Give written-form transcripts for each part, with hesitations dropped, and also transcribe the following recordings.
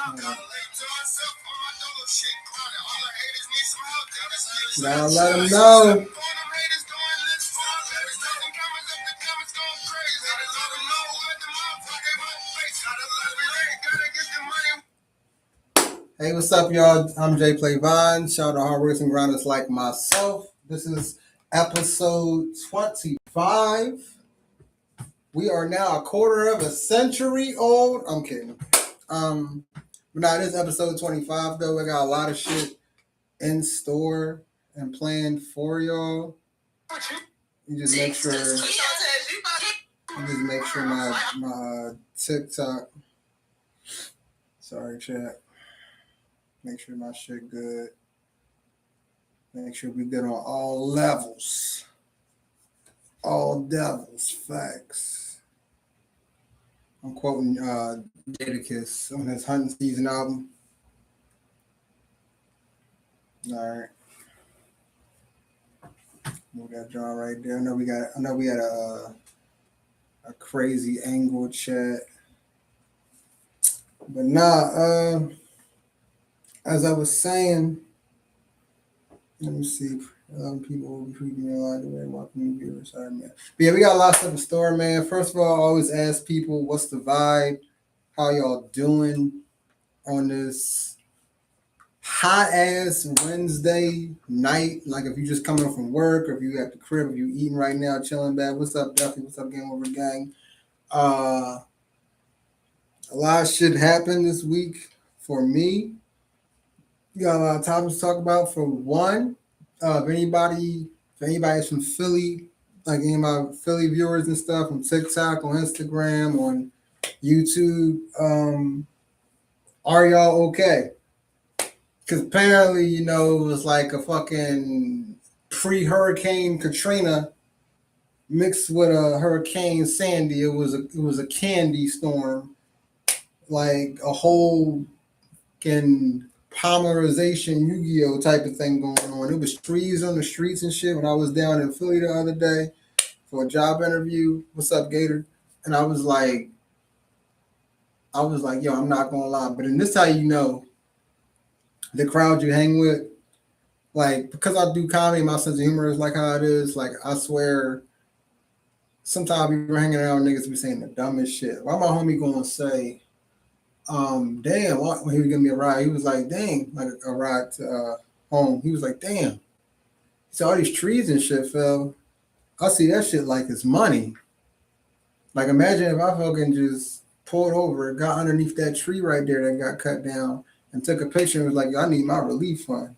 Now let them know. Hey, what's up, y'all? I'm Jplay Vine. Shout out to hardworkers and grinders like myself. This is episode 25. We are now a quarter of a century old. I'm kidding. But now it is episode 25 though. We got a lot of shit in store and planned for y'all. You just make sure my TikTok. Sorry, chat. Make sure my shit good. Make sure we good on all levels. All devils, facts. I'm quoting Jadakiss on his Hunting Season album. All right. Move that drum right there. I know we had a crazy angle chat. But nah, as I was saying, let me see. 11 people will be treating me like the way welcome viewers. Sorry, man. But yeah, we got a lot of stuff in store, man. First of all, I always ask people, what's the vibe? How y'all doing on this hot ass Wednesday night? Like if you just coming from work, or if you at the crib, if you eating right now, chilling back. What's up, Duffy? What's up, Game Over Gang? A lot of shit happened this week for me. We got a lot of topics to talk about. For one, if anybody's from Philly, like any of my Philly viewers and stuff on TikTok, on Instagram, on YouTube, are y'all okay? Because apparently, it was like a fucking pre-Hurricane Katrina mixed with a Hurricane Sandy. It was a candy storm, like a whole polymerization Yu-Gi-Oh type of thing going on. It was trees on the streets and shit when I was down in Philly the other day for a job interview. What's up, Gator? And I was like, yo, I'm not gonna lie, but in this how you know the crowd you hang with, like, because I do comedy, my sense of humor is like how it is. Like, I swear, sometimes we were hanging around niggas be saying the dumbest shit. Why my homie gonna say, damn, when he was giving me a ride, he was like, dang, like a ride to home. He was like, damn. So all these trees and shit fell. I see that shit like it's money. Like imagine if I fucking just pulled over, got underneath that tree right there that got cut down, and took a picture and was like, I need my relief fund.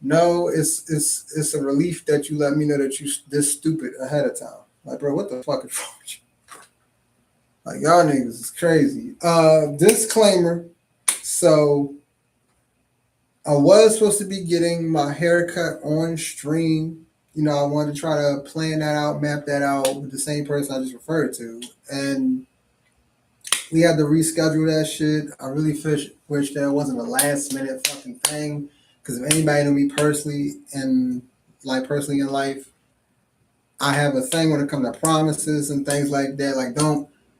No, it's a relief that you let me know that you this stupid ahead of time. Like, bro, what the fuck is wrong with you? Like, y'all niggas is crazy. Disclaimer. So, I was supposed to be getting my haircut on stream. I wanted to try to plan that out, map that out with the same person I just referred to. And we had to reschedule that shit. I really wish that it wasn't a last minute fucking thing. Because if anybody knew me personally in life, I have a thing when it comes to promises and things like that.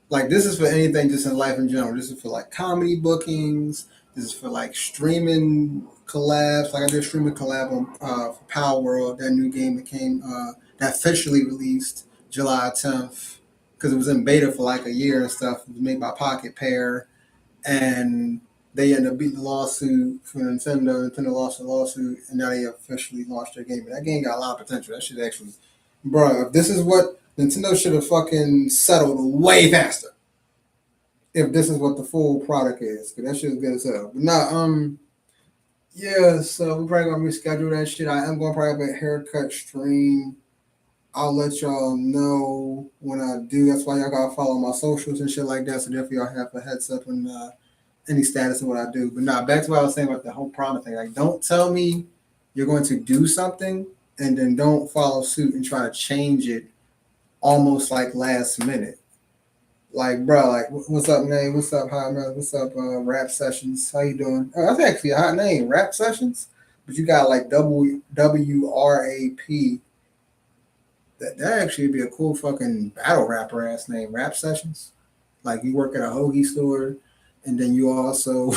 Like, this is for anything just in life in general. This is for, like, comedy bookings. This is for, like, streaming collabs. Like, I did a streaming collab on for Power World, that new game that officially released July 10th. Because it was in beta for, like, a year and stuff. It was made by Pocket Pair. And they ended up beating the lawsuit for Nintendo. Nintendo lost the lawsuit. And now they officially launched their game. But that game got a lot of potential. That shit actually... Bro, if this is what... Nintendo should have fucking settled way faster if this is what the full product is. Because that shit is good as hell. But nah, yeah, so we're probably going to reschedule that shit. I am going to probably have a haircut stream. I'll let y'all know when I do. That's why y'all got to follow my socials and shit like that. So definitely y'all have a heads up on any status of what I do. But nah, back to what I was saying about the whole promise thing. Like, don't tell me you're going to do something and then don't follow suit and try to change it almost like last minute. Like, bro, like, what's up, name? What's up, Hot Man? What's up, Rap Sessions? How you doing? Oh, that's actually a hot name, Rap Sessions. But you got like WRAP. That actually would be a cool fucking battle rapper ass name, Rap Sessions. Like, you work at a hoagie store and then you also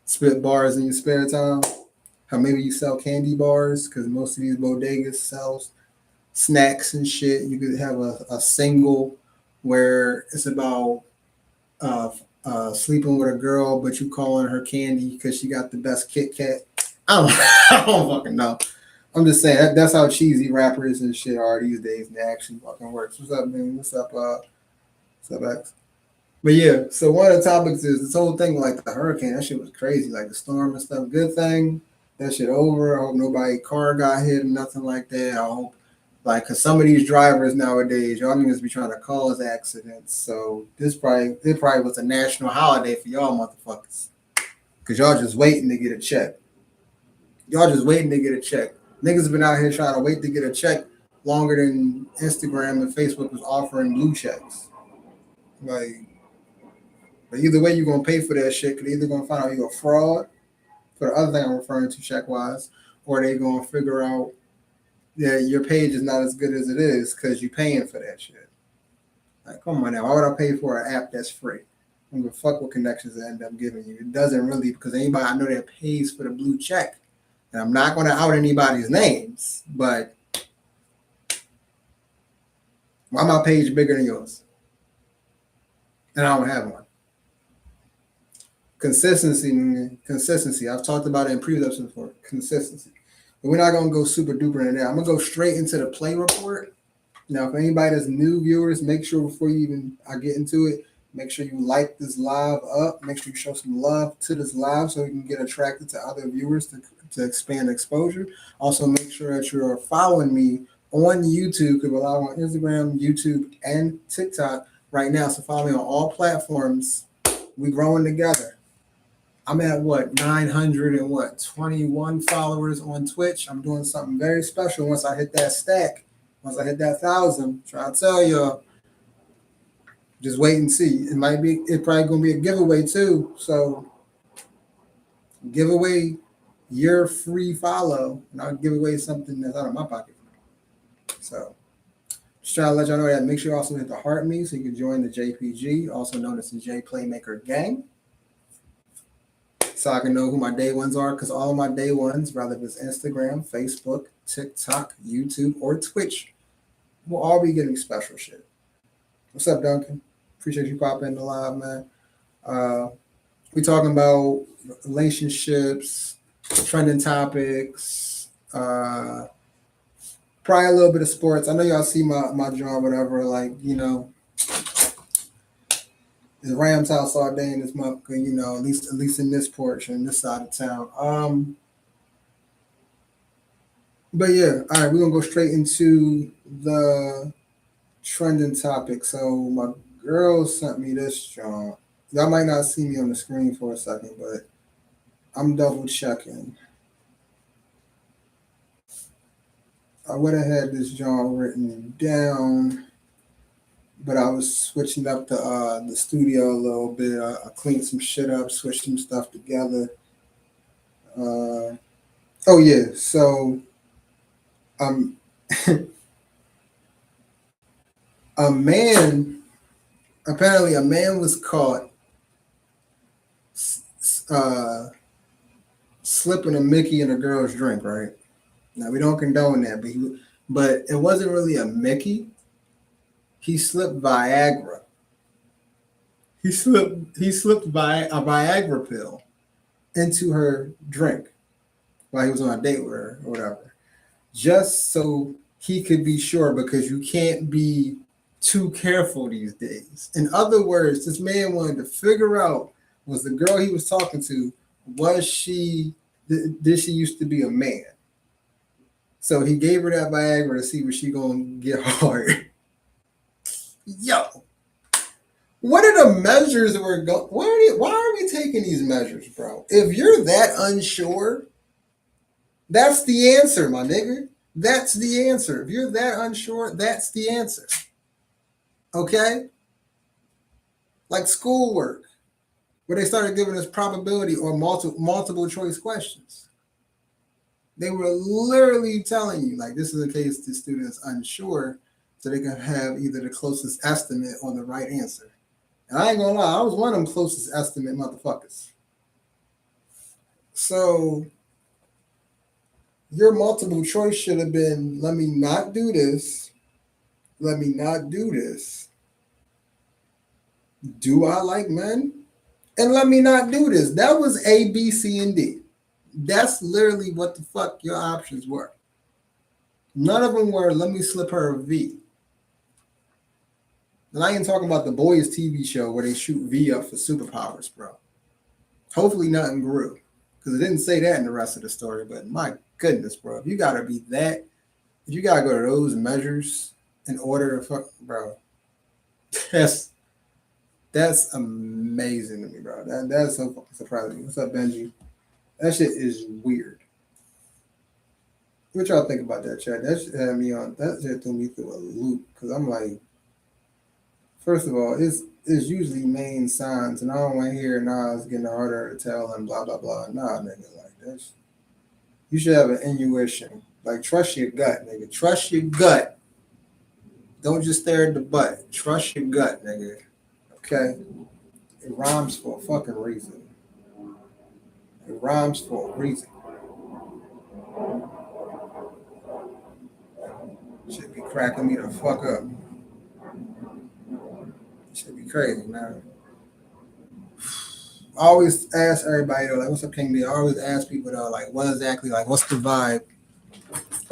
spit bars in your spare time. How maybe you sell candy bars because most of these bodegas sells snacks and shit. You could have a single where it's about uh, sleeping with a girl, but you calling her candy because she got the best Kit Kat. I don't, I don't fucking know. I'm just saying that's how cheesy rappers and shit are these days, and it actually fucking works. What's up, man? What's up, X? But yeah, so one of the topics is this whole thing like the hurricane. That shit was crazy, like the storm and stuff. Good thing that shit over. I hope nobody car got hit and nothing like that. I hope like because some of these drivers nowadays, y'all niggas be trying to cause accidents. So it probably was a national holiday for y'all motherfuckers because y'all just waiting to get a check. Y'all just waiting to get a check. Niggas have been out here trying to wait to get a check longer than Instagram and Facebook was offering blue checks. Like, but either way, you're gonna pay for that shit. Cause they're either gonna find out you're a fraud for the other thing I'm referring to check wise, or they gonna figure out that your page is not as good as it is because you're paying for that shit. Like, come on now, why would I pay for an app that's free? I don't give a fuck what connections they end up giving you. It doesn't really because anybody I know that pays for the blue check. And I'm not gonna out anybody's names, but why my page bigger than yours? And I don't have one. Consistency. I've talked about it in previous episodes before. Consistency. But we're not gonna go super duper into that. I'm gonna go straight into the play report. Now, if anybody that's new viewers, make sure before you even I get into it, make sure you like this live up. Make sure you show some love to this live so you can get attracted to other viewers to expand exposure. Also, make sure that you're following me on YouTube because we're live on Instagram, YouTube, and TikTok right now. So follow me on all platforms. We growing together. I'm at 921 followers on Twitch. I'm doing something very special once I hit that stack. Once I hit that 1,000, try to tell y'all. Just wait and see. It's probably gonna be a giveaway too. So give away your free follow, and I'll give away something that's out of my pocket. So just trying to let y'all know that. Make sure you also hit the heart me so you can join the JPG, also known as the Jplay Maker Gang. So I can know who my day ones are, because all of my day ones, whether it's Instagram, Facebook, TikTok, YouTube, or Twitch, will all be getting special shit. What's up, Duncan? Appreciate you popping in the live, man. We talking about relationships, trending topics, probably a little bit of sports. I know y'all see my job, whatever. Like, you know, the Rams house all day in this month. You know, at least in this portion, this side of town. But yeah, all right, we're gonna go straight into the trending topic. So my girl sent me this, John. Y'all might not see me on the screen for a second, but I'm double checking. I would have had this John written down, but I was switching up the studio a little bit. I cleaned some shit up, switched some stuff together. Oh yeah, so apparently a man was caught slipping a Mickey in a girl's drink, right? Now we don't condone that, but it wasn't really a Mickey. He slipped Viagra. He slipped a Viagra pill into her drink while he was on a date with her or whatever, just so he could be sure, because you can't be too careful these days. In other words, this man wanted to figure out, was the girl he was talking to, did she used to be a man? So he gave her that Viagra to see was she gonna get hard. Yo, what are the measures we're going? Why are we taking these measures, bro? If you're that unsure, that's the answer, my nigga. That's the answer. If you're that unsure, that's the answer. Okay? Like schoolwork, where they started giving us probability or multiple choice questions. They were literally telling you, like, this is a case the student's unsure, so they can have either the closest estimate or the right answer. And I ain't gonna lie, I was one of them closest estimate motherfuckers. So your multiple choice should have been, let me not do this. Let me not do this. Do I like men? And let me not do this. That was A, B, C, and D. That's literally what the fuck your options were. None of them were, let me slip her a V. And I ain't talking about the Boys TV show where they shoot V up for superpowers, bro. Hopefully nothing grew. Because it didn't say that in the rest of the story, but my goodness, bro. If you gotta be that, if you gotta go to those measures in order to fuck, bro, that's amazing to me, bro. That's so fucking surprising. What's up, Benji? That shit is weird. What y'all think about that, chat? That shit had me on. That shit threw me through a loop because I'm like, first of all, it's usually main signs, and I don't want to hear nah, it's getting harder to tell and blah blah blah. Nah, nigga, like that's you should have an intuition. Like trust your gut, nigga. Trust your gut. Don't just stare at the butt. Trust your gut, nigga. Okay? It rhymes for a fucking reason. It rhymes for a reason. Should be cracking me the fuck up. Should be crazy, man. I always ask everybody though, like, what's up, King B? I always ask people though, like, what exactly, like, what's the vibe?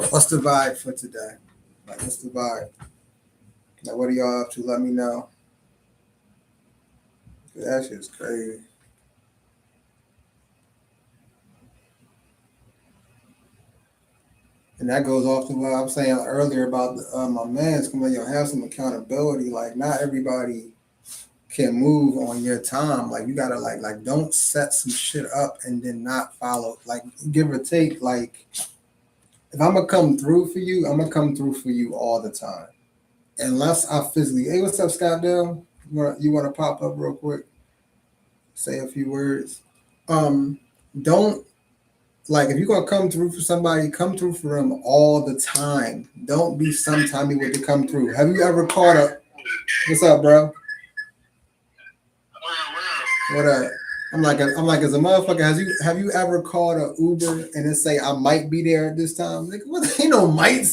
What's the vibe for today? Like, what's the vibe? Like, what are y'all up to? Let me know. That shit's crazy. And that goes off to what I was saying earlier about my man's coming. You'll have some accountability. Like, not everybody can move on your time. Like, you gotta like don't set some shit up and then not follow. Like, give or take. Like, if I'm gonna come through for you, I'm gonna come through for you all the time. Unless I physically. Hey, what's up, Scott Dale? You wanna pop up real quick? Say a few words. Don't like if you're gonna come through for somebody, come through for them all the time. Don't be sometime you want to come through. Have you ever caught a what's up, bro? What up? I'm like as a motherfucker. Have you ever called a Uber and it say I might be there at this time? Nigga, what? Ain't no might.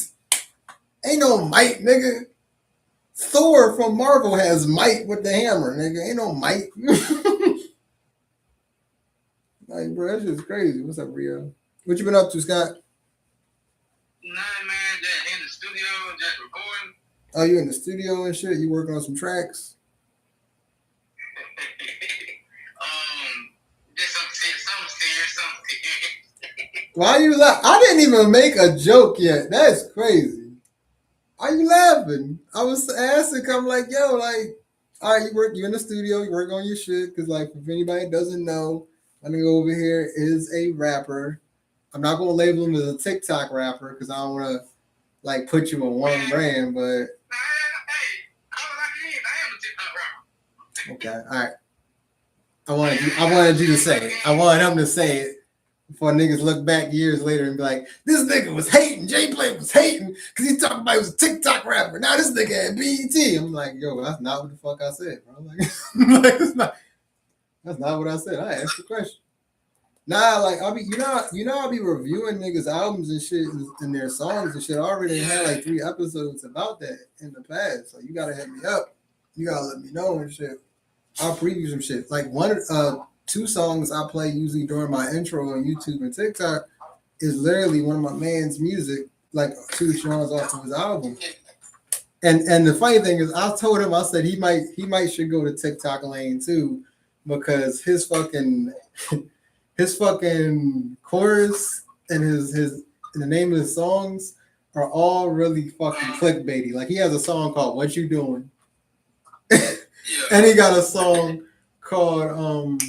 Ain't no might, nigga. Thor from Marvel has might with the hammer, nigga. Ain't no might. Like, bro, that's just crazy. What's up, Rio? What you been up to, Scott? Nah, man, just in the studio, just recording. Oh, you in the studio and shit? You working on some tracks? Just some serious. Why you laugh? I didn't even make a joke yet. That's crazy. Why you laughing? I was asking, I'm like, yo, like, all right, you in the studio, you work on your shit, because, like, if anybody doesn't know, my nigga over here is a rapper. I'm not going to label him as a TikTok rapper, because I don't want to, like, put you on one brand, but... Hey, I am a TikTok rapper. Okay, all right. I wanted you to say it. I wanted him to say it before niggas look back years later and be like, this nigga was hating. Jplay was hating because he talking about he was a TikTok rapper. Now this nigga at BET. I'm like, yo, that's not what the fuck I said, bro. Like, that's not what I said. I asked the question. Nah, like I'll be, I'll be reviewing niggas' albums and shit and their songs and shit. I already had like 3 episodes about that in the past. So you gotta hit me up. You gotta let me know and shit. I'll preview some shit. Like 2 songs I play usually during my intro on YouTube and TikTok is literally one of my man's music, like 2 songs off of his album. And the funny thing is, I told him, I said he might should go to TikTok lane too, because his fucking chorus and his and the name of his songs are all really fucking clickbaity. Like he has a song called "What You Doing," and he got a song called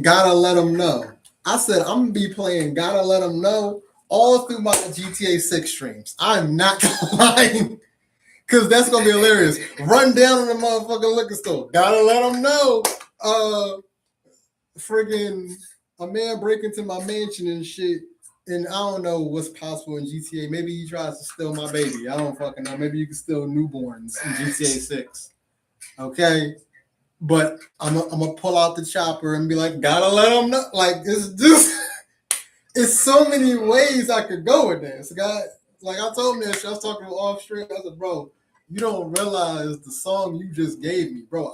Gotta Let Them Know. I said I'm gonna be playing Gotta Let Them Know all through my GTA 6 streams. I'm not lying, because that's gonna be hilarious. Run down in the motherfucking liquor store. Gotta let them know. Friggin' a man break into my mansion and shit. and I don't know what's possible in GTA. Maybe he tries to steal my baby. I don't fucking know. Maybe you can steal newborns in GTA 6. Okay. But I'm gonna pull out the chopper and be like, gotta let him know. Like, it's just, it's so many ways I could go with this. Guy, like I told him this, I was talking to off stream. I said, bro, you don't realize the song you just gave me, bro.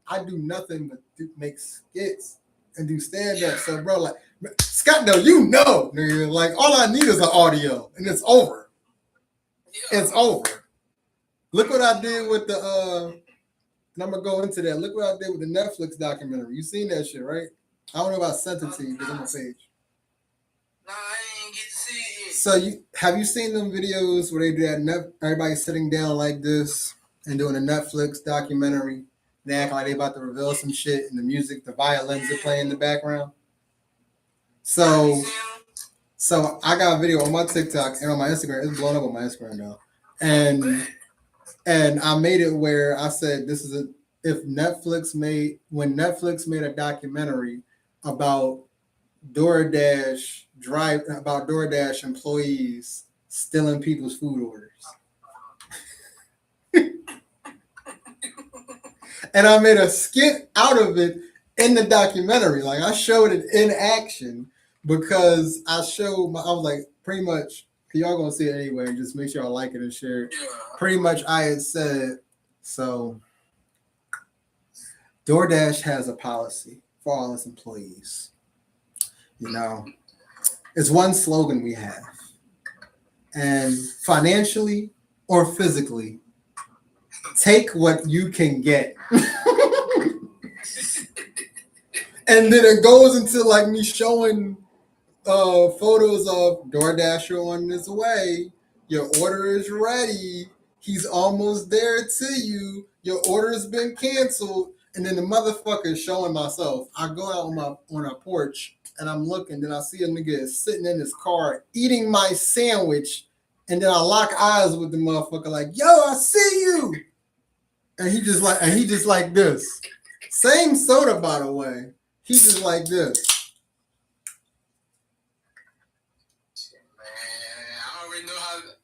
I do nothing but make skits and do stand up. So, bro, like Scott, no, you know, nigga, like all I need is an audio, and it's over. It's over. Look what I did with the and I'm gonna go into that. Look what I did with the Netflix documentary. You seen that shit, right? I don't know if I sent it to you, but it's on my page. No, I ain't get to see it yet. So you seen them videos where they do that? Everybody sitting down like this and doing a Netflix documentary. They act like they about to reveal some shit, and the music, the violins are playing in the background. So I got a video on my TikTok and on my Instagram. It's blown up on my Instagram now, and I made it where I said this is when Netflix made a documentary about about DoorDash employees stealing people's food orders. And I made a skit out of it in the documentary. Like I showed it in action because I was like, pretty much, y'all gonna see it anyway. Just make sure I like it and share it. Pretty much I had said, so DoorDash has a policy for all its employees. You know, it's one slogan we have. And financially or physically, take what you can get. And then it goes into like me showing photos of DoorDasher on his way. Your order is ready. He's almost there to you. Your order has been canceled. And then the motherfucker is showing myself. I go out on a porch and I'm looking. Then I see a nigga sitting in his car eating my sandwich. And then I lock eyes with the motherfucker like, yo, I see you. And he just like this. Same soda, by the way. He just like this. Man, I already know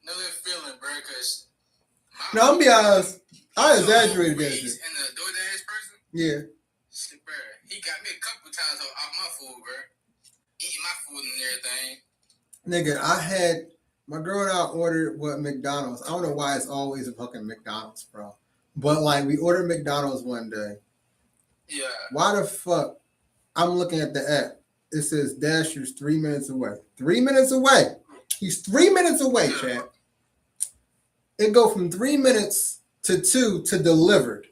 that feeling, bro. Cause no, I'm gonna be honest. I exaggerated that shit. And the DoorDash person, yeah, shit, bro, he got me a couple times off my food, bro. Eating my food and everything. Nigga, I had my girl and I ordered McDonald's. I don't know why it's always a fucking McDonald's, bro. But like we ordered McDonald's one day. Yeah. Why the fuck? I'm looking at the app. It says Dasher's 3 minutes away. 3 minutes away. He's 3 minutes away, chat. It go from 3 minutes to 2 to delivered.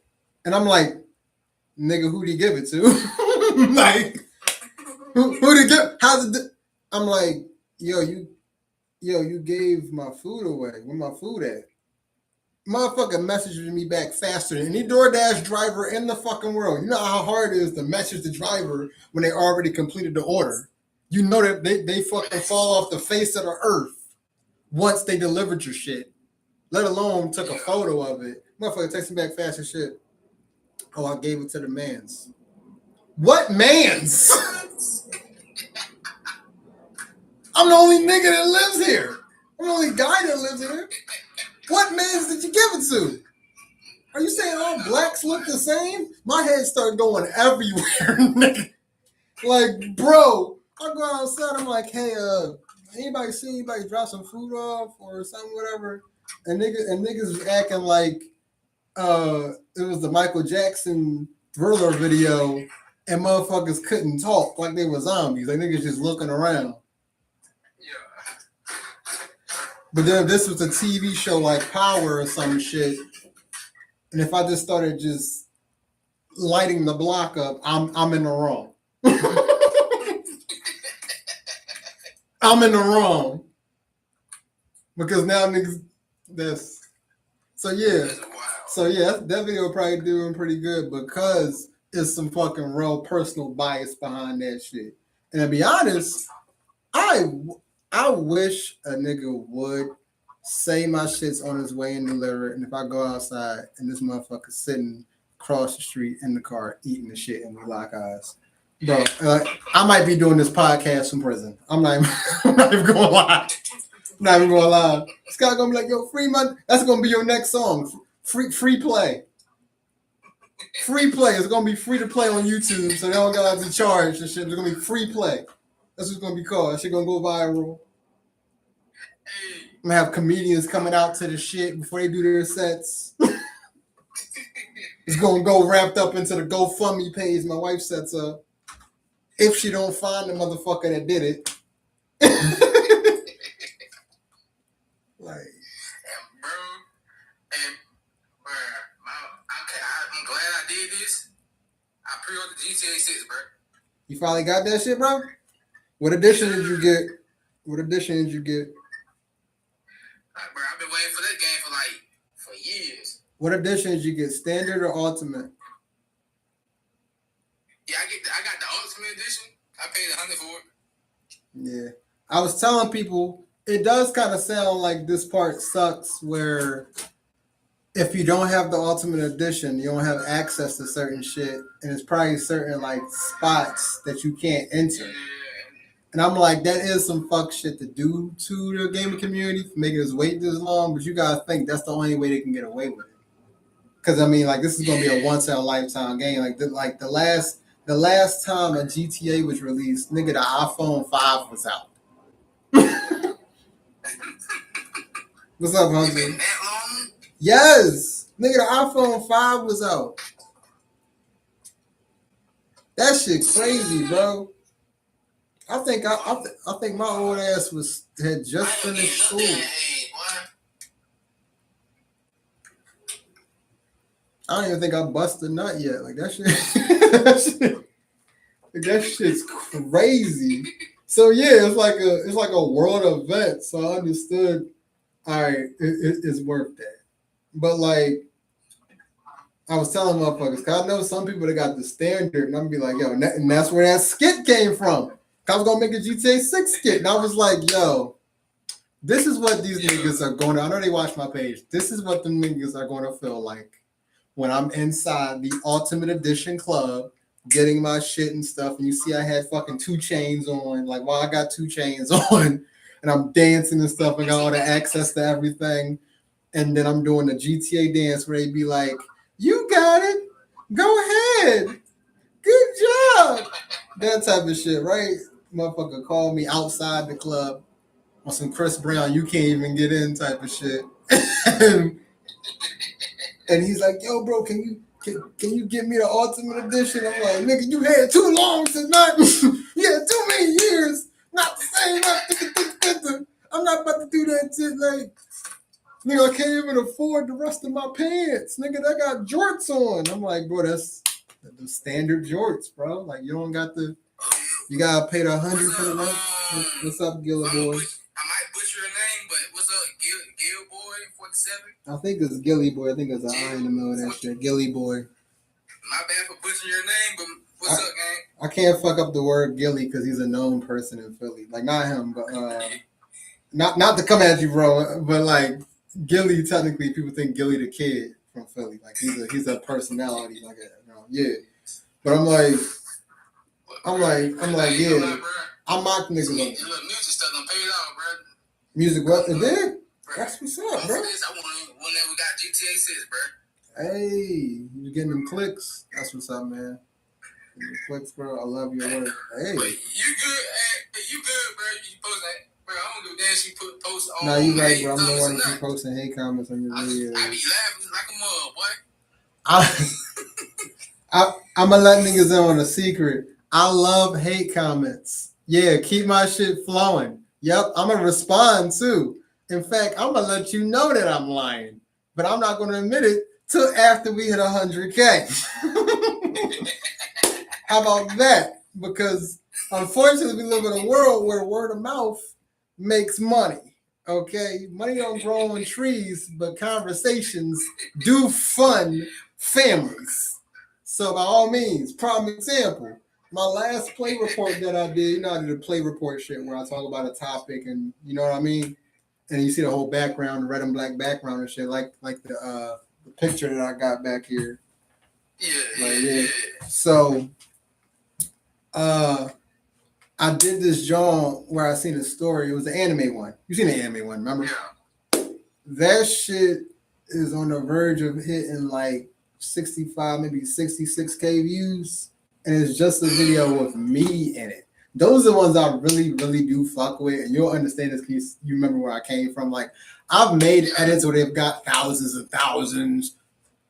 And I'm like, nigga, who'd he give it to? Like, who'd he give? I'm like, yo, you gave my food away. Where my food at? Motherfucker messaging me back faster than any DoorDash driver in the fucking world. You know how hard it is to message the driver when they already completed the order. You know that they fucking fall off the face of the earth once they delivered your shit. Let alone took a photo of it. Motherfucker texting back fast as shit. Oh, I gave it to the mans. What mans? I'm the only nigga that lives here. I'm the only guy that lives here. What mans did you give it to? Are you saying all blacks look the same? My head started going everywhere, nigga. Like, bro, I go outside, I'm like, hey, anybody see anybody drop some food off or something, whatever? And niggas was acting like it was the Michael Jackson Thriller video and motherfuckers couldn't talk like they were zombies. Like niggas just looking around. But then if this was a TV show like Power or some shit, and if I just started just lighting the block up, I'm in the wrong. I'm in the wrong. Because now niggas that video probably doing pretty good because it's some fucking real personal bias behind that shit. And to be honest, I wish a nigga would say my shit's on his way and deliver it. And if I go outside and this motherfucker's sitting across the street in the car eating the shit and we lock eyes, Bro, I might be doing this podcast from prison. I'm not even, I'm not even gonna lie. I'm not even gonna lie. Scott gonna be like, yo, free money. That's gonna be your next song. Free play. Free play. It's gonna be free to play on YouTube, so they don't gotta be charged and shit. It's gonna be free play. That's what it's gonna be called. That shit gonna go viral. I'm gonna have comedians coming out to the shit before they do their sets. It's gonna go wrapped up into the GoFundMe page my wife sets up. If she don't find the motherfucker that did it. Like, I'm glad I did this. I pre-ordered GTA 6, bro. You finally got that shit, bro? What edition did you get? What edition did you get? Bro, I've been waiting for that game for years. What edition did you get? Standard or ultimate? Yeah, I got the ultimate edition. I paid $100 for it. Yeah. I was telling people it does kind of sound like this part sucks where if you don't have the ultimate edition, you don't have access to certain shit, and it's probably certain like spots that you can't enter. Yeah. And I'm like, that is some fuck shit to do to the gaming community for making us wait this long, but you gotta think that's the only way they can get away with it. Because I mean, like, this is gonna be a once in a lifetime game. Like the last time a GTA was released, nigga, the iPhone 5 was out. What's up, It Hunter? been that long? Yes, nigga, the iPhone 5 was out. That shit crazy, bro. I think my old ass had just finished school. I don't even think I busted a nut yet. Like that shit, that shit's crazy. So yeah, it's like a world event. So I understood. All right, it's worth that. But like, I was telling motherfuckers, cause I know some people that got the standard, and I'm gonna be like, yo, and that's where that skit came from. I was gonna make a GTA 6 skit, and I was like, yo, this is what these niggas are going to. I know they watch my page. This is what the niggas are going to feel like when I'm inside the Ultimate Edition club getting my shit and stuff. And you see I had fucking 2 chains on. Like, well, I got 2 chains on. And I'm dancing and stuff and got all the access to everything. And then I'm doing the GTA dance where they be like, you got it. Go ahead. Good job. That type of shit, right? Motherfucker called me outside the club on some Chris Brown, you can't even get in type of shit. And he's like, yo, bro, can you get me the Ultimate Edition? I'm like, nigga, you had too long to not. You had too many years. Not the same. I'm not about to do that shit. Like, nigga, I can't even afford the rest of my pants. Nigga, I got jorts on. I'm like, bro, that's the standard jorts, bro. Like, you don't got the. You gotta pay the $100 for the rest. What's up, Gilla boy? I might butcher your name, but what's up, Gil Boy 47? I think it's Gilly Boy. I think it's an I in the middle of that shit. Gilly Boy. My bad for butchering your name, but what's up, gang? I can't fuck up the word Gilly because he's a known person in Philly. Like, not him, but not to come at you, bro. But like Gilly, technically, people think Gilly the Kid from Philly. Like he's a personality, like yeah. But I'm like, yeah. I mock niggas. Look, music stuff done paid off, bro. Music what? It did? That's what's up, bro. I want whenever we got GTA 6, bro. Hey, you getting them clicks? That's what's up, man. Clicks, bro. I love your work. Hey. But you good, bro. You post that. Bro, I don't give a damn if you post on. No, you right, bro. I'm the one who's posting hate comments on your video. I be laughing like a mug, boy. I'm gonna let niggas in on a secret. I love hate comments. Yeah, keep my shit flowing. Yep, I'm gonna respond too. In fact, I'm gonna let you know that I'm lying, but I'm not gonna admit it till after we hit 100K. How about that? Because unfortunately, we live in a world where word of mouth makes money. Okay, money don't grow on trees, but conversations do fund families. So by all means, prime example. My last play report that I did, I did a play report shit where I talk about a topic and you know what I mean? And you see the whole background, the red and black background and shit, like the picture that I got back here. Yeah. So I did this John where I seen a story. It was the anime one. You seen the anime one, remember? Yeah. That shit is on the verge of hitting like 65, maybe 66K views. And it's just a video with me in it. Those are the ones I really, really do fuck with. And you'll understand this because you remember where I came from. Like, I've made edits where they've got thousands and thousands,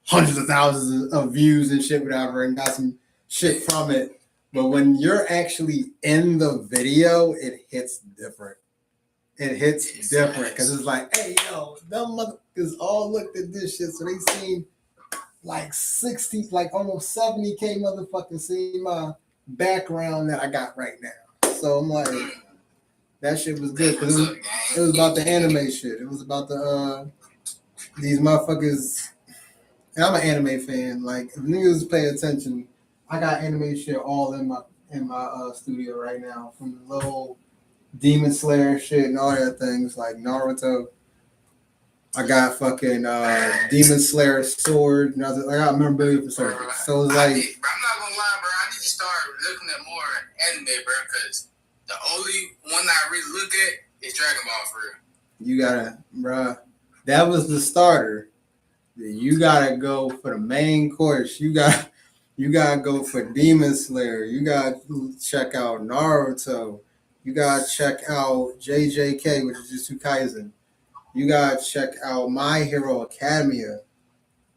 hundreds of thousands of views and shit, whatever, and got some shit from it. But when you're actually in the video, it hits different. It hits different because it's like, hey, yo, them motherfuckers all looked at this shit, so they seen like 60, like almost 70K motherfuckers see my background that I got right now. So I'm like, that shit was good because it was about the anime shit. It was about the these motherfuckers. And I'm an anime fan. Like, if niggas pay attention, I got anime shit all in my studio right now, from the little Demon Slayer shit and all that things like Naruto. I got fucking Demon Slayer sword. And I got memorabilia for sword. So it's like, I'm not gonna lie, bro. I need to start looking at more anime, bro, because the only one I really look at is Dragon Ball for real. You gotta, bro. That was the starter. You gotta go for the main course. You gotta go for Demon Slayer. You gotta check out Naruto. You gotta check out JJK, which is Jujutsu Kaisen. You gotta check out My Hero Academia.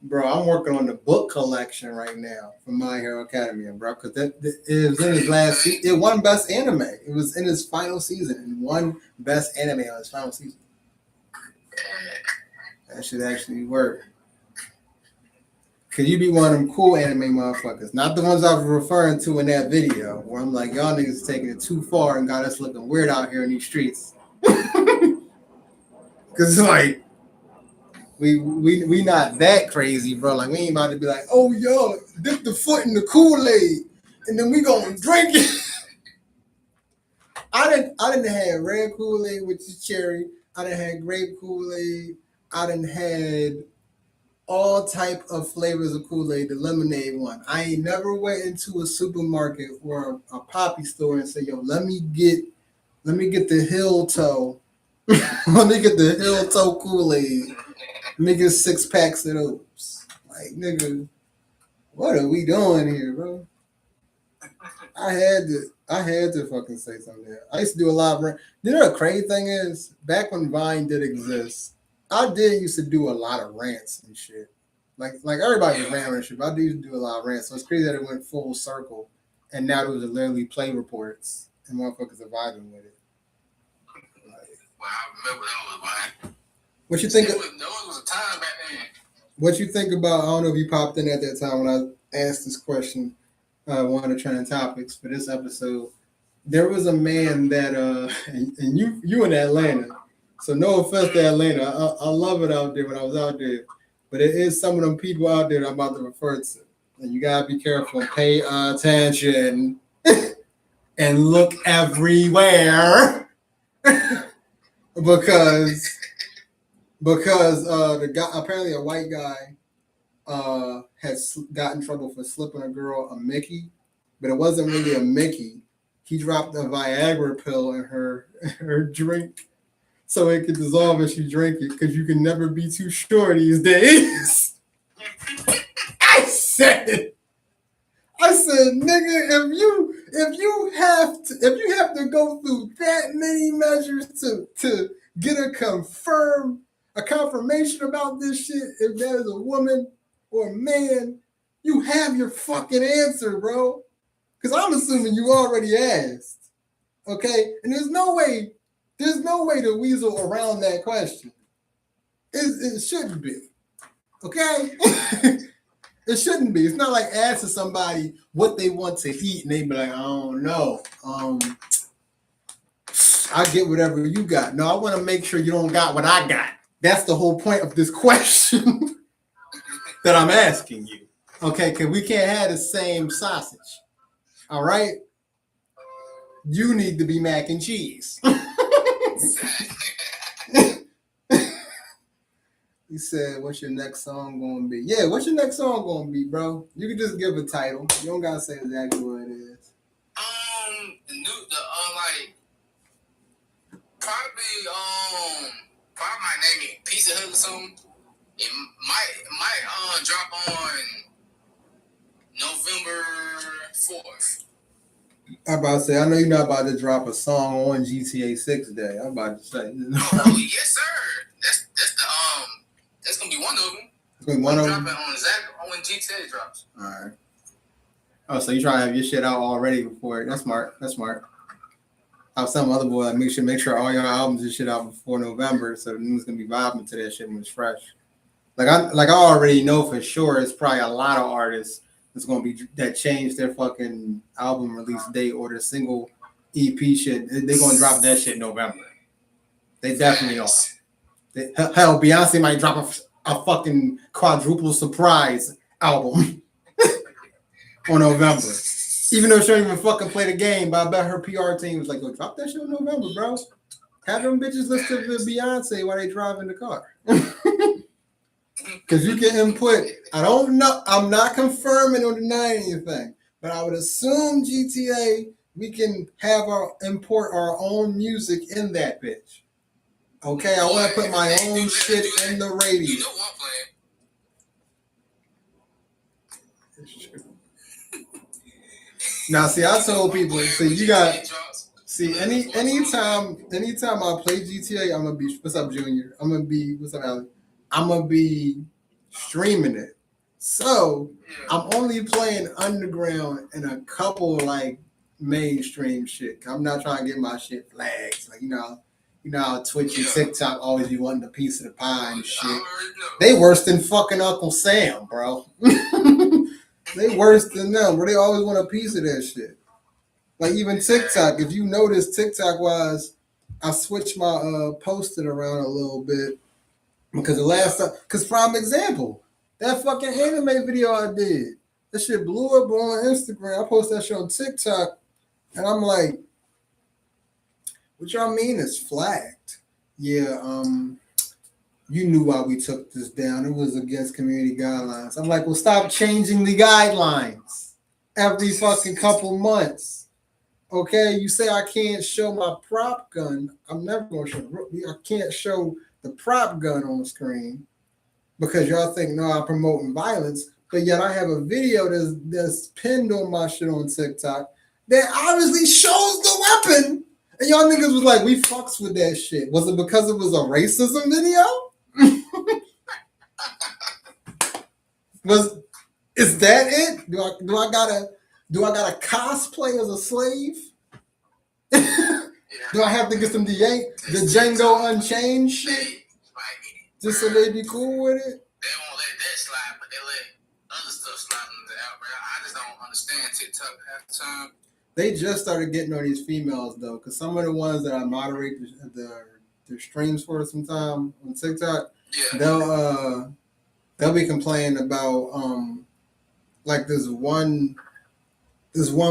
Bro, I'm working on the book collection right now for My Hero Academia, bro, because it was in his last season. It won Best Anime. It was in his final season and won Best Anime on his final season. That should actually work. Cause you be one of them cool anime motherfuckers, not the ones I was referring to in that video, where I'm like, y'all niggas taking it too far and got us looking weird out here in these streets. Cause like we not that crazy, bro. Like, we ain't about to be like, oh yo, dip the foot in the Kool-Aid and then we gonna drink it. I didn't have red Kool-Aid, which is cherry. I didn't have grape Kool-Aid. I didn't had all type of flavors of Kool-Aid, the lemonade one. I ain't never went into a supermarket or a poppy store and said, yo, let me get the Hill Toe. Let me get the Hill Toe Kool-Aid. Let me get 6 packs of those. Like, nigga, what are we doing here, bro? I had to fucking say something. I used to do a lot of you know the crazy thing is, back when Vine did exist, I did used to do a lot of rants and shit. Like everybody was ranting and shit, but I used to do a lot of rants. So it's crazy that it went full circle, and now those are literally play reports, and motherfuckers are vibing with it. Like, well, I remember that was mine. What you think? There was a time back then. What you think about? I don't know if you popped in at that time when I asked this question. One of the trending topics for this episode. There was a man that and you in Atlanta, so no offense to Atlanta. I love it out there when I was out there, but it is some of them people out there that I'm about to refer to, and you gotta be careful, pay attention, and look everywhere, because the guy, apparently a white guy, has got in trouble for slipping a girl a Mickey, but it wasn't really a Mickey. He dropped a Viagra pill in her drink so it could dissolve as she drank it, because you can never be too sure these days. I said, nigga, if you have to go through that many measures to get a confirmation about this shit, if that is a woman or a man, you have your fucking answer, bro. Because I'm assuming you already asked. Okay? And there's no way to weasel around that question. It shouldn't be. Okay? It shouldn't be. It's not like asking somebody what they want to eat and they be like, I don't know. I get whatever you got. No, I want to make sure you don't got what I got. That's the whole point of this question that I'm asking you. Okay, because we can't have the same sausage. All right? You need to be mac and cheese. He said, what's your next song going to be? Yeah, what's your next song going to be, bro? You can just give a title. You don't got to say exactly what it is. like probably my name is Pizza Hut or something. It might drop on November 4th. I'm about to say, I know you're not about to drop a song on GTA 6 Day. I'm about to say. Oh yes, sir. That's gonna be one of them. It's gonna be one of them. Dropping on exactly when GTA drops. All right. Oh, so you try to have your shit out already before it. That's smart. That's smart. I was telling my other boy, like, make sure all your albums and shit out before November, so the niggas gonna be vibing to that shit when it's fresh. Like I already know for sure, it's probably a lot of artists that's gonna be that change their fucking album release date or their single EP shit. They're gonna drop that shit in November. They definitely are. Hell, Beyonce might drop a fucking quadruple surprise album on November. Even though she don't even fucking play the game, but I bet her PR team was like, "Go drop that shit in November, bro. Have them bitches listen to Beyonce while they drive in the car." Because you can input. I don't know. I'm not confirming or denying anything, but I would assume GTA we can have import our own music in that bitch. Okay, I want to put my own shit in the radio. You know what I'm playing. Now, see, I told people, anytime I play GTA, I'm gonna be, what's up, Junior? What's up, Allie? I'm gonna be streaming it. So I'm only playing underground and a couple like mainstream shit. I'm not trying to get my shit flags. Like, you know how Twitch and TikTok always be wanting a piece of the pie and shit. They worse than fucking Uncle Sam, bro. They worse than them, bro. They always want a piece of that shit. Like even TikTok, if you notice TikTok wise, I switched my posting around a little bit because the last time, because prime example, that fucking anime video I did, that shit blew up on Instagram. I posted that shit on TikTok, and I'm like, what y'all mean it's flagged? Yeah, you knew why we took this down. It was against community guidelines. I'm like, well, stop changing the guidelines every fucking couple months. Okay, you say I can't show my prop gun. I'm never gonna show. I can't show the prop gun on the screen because y'all think no, I'm promoting violence. But yet I have a video that's pinned on my shit on TikTok that obviously shows the weapon. And y'all niggas was like, we fucks with that shit. Was it because it was a racism video? Is that it? Do I gotta cosplay as a slave? Do I have to get some the Django Unchained shit just so they be cool with it? They won't let that slide, but they let other stuff slide out, bro. I just don't understand TikTok half the time. They just started getting on these females though, because some of the ones that I moderate their streams for sometime on TikTok, they'll be complaining about like this one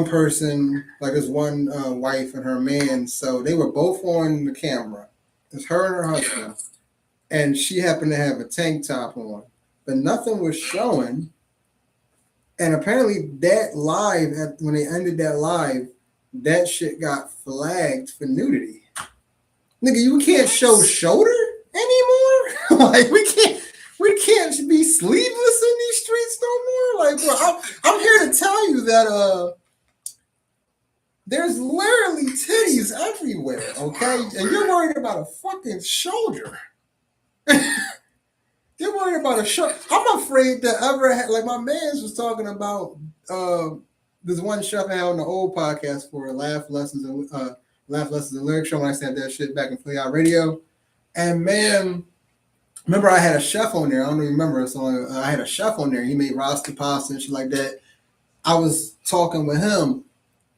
person, like this one wife and her man. So they were both on the camera. It's her and her husband, and she happened to have a tank top on, but nothing was showing. And apparently that live, when they ended that live, that shit got flagged for nudity. Nigga, you can't show shoulder anymore? Like, we can't be sleeveless in these streets no more? Like, bro, I'm here to tell you that there's literally titties everywhere, okay? And you're worried about a fucking shoulder. You're worried about a show. I'm afraid that like my man's was talking about this one chef I had on the old podcast for Laugh Lessons and Lyric Show when I said that shit back in Play Out Radio. And man, remember I had a chef on there. I don't even remember. So I had a chef on there. He made roster pasta and shit like that. I was talking with him,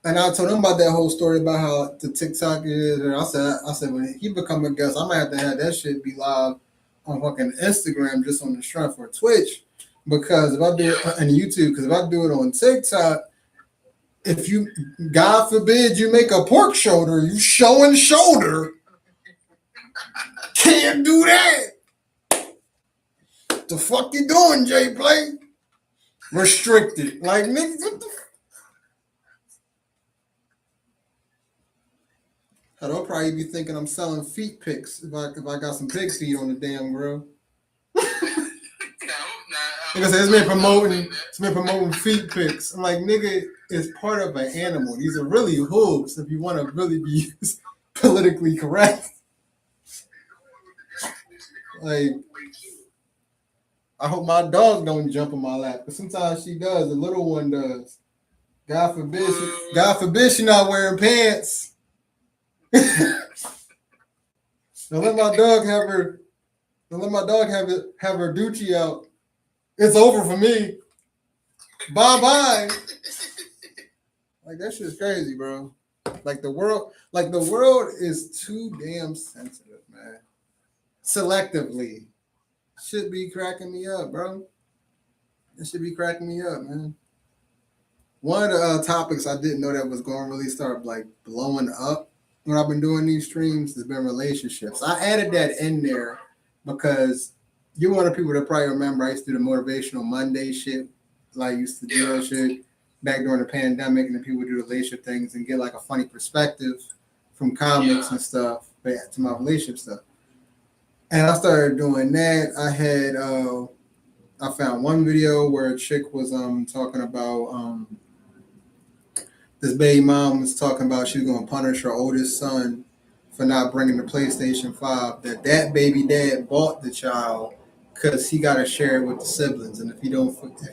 and I told him about that whole story about how the TikTok is. And I said when he become a guest, I might have to have that shit be live on fucking Instagram just on the strength for Twitch, because if I do it and YouTube, because if I do it on TikTok, if you, God forbid, you make a pork shoulder, you showing shoulder, can't do that. The fuck you doing, Jplay? Restricted. Like, niggas, what the They'll probably be thinking I'm selling feet pics if I got some pig feet on the damn grill. Because it's been promoting feet pics. I'm like, nigga, it's part of an animal. These are really hooves if you want to really be politically correct. Like, I hope my dog don't jump in my lap, but sometimes she does. The little one does. God forbid she not wearing pants. Don't let my dog have her Gucci out. It's over for me. Bye bye. Like that shit's crazy, bro. Like the world is too damn sensitive, man. Selectively. Should be cracking me up, bro. It should be cracking me up, man. One of the topics I didn't know that was going to really start like blowing up when I've been doing these streams has been relationships. I added that in there because you're one of the people that probably remember I used to do the motivational Monday shit. Like I used to do that shit back during the pandemic, and then people would do the relationship things and get like a funny perspective from comics and stuff back to my relationship stuff. And I started doing that. I found one video where a chick was talking about this baby mom was talking about she was going to punish her oldest son for not bringing the PlayStation 5. That baby dad bought the child because he got to share it with the siblings, and if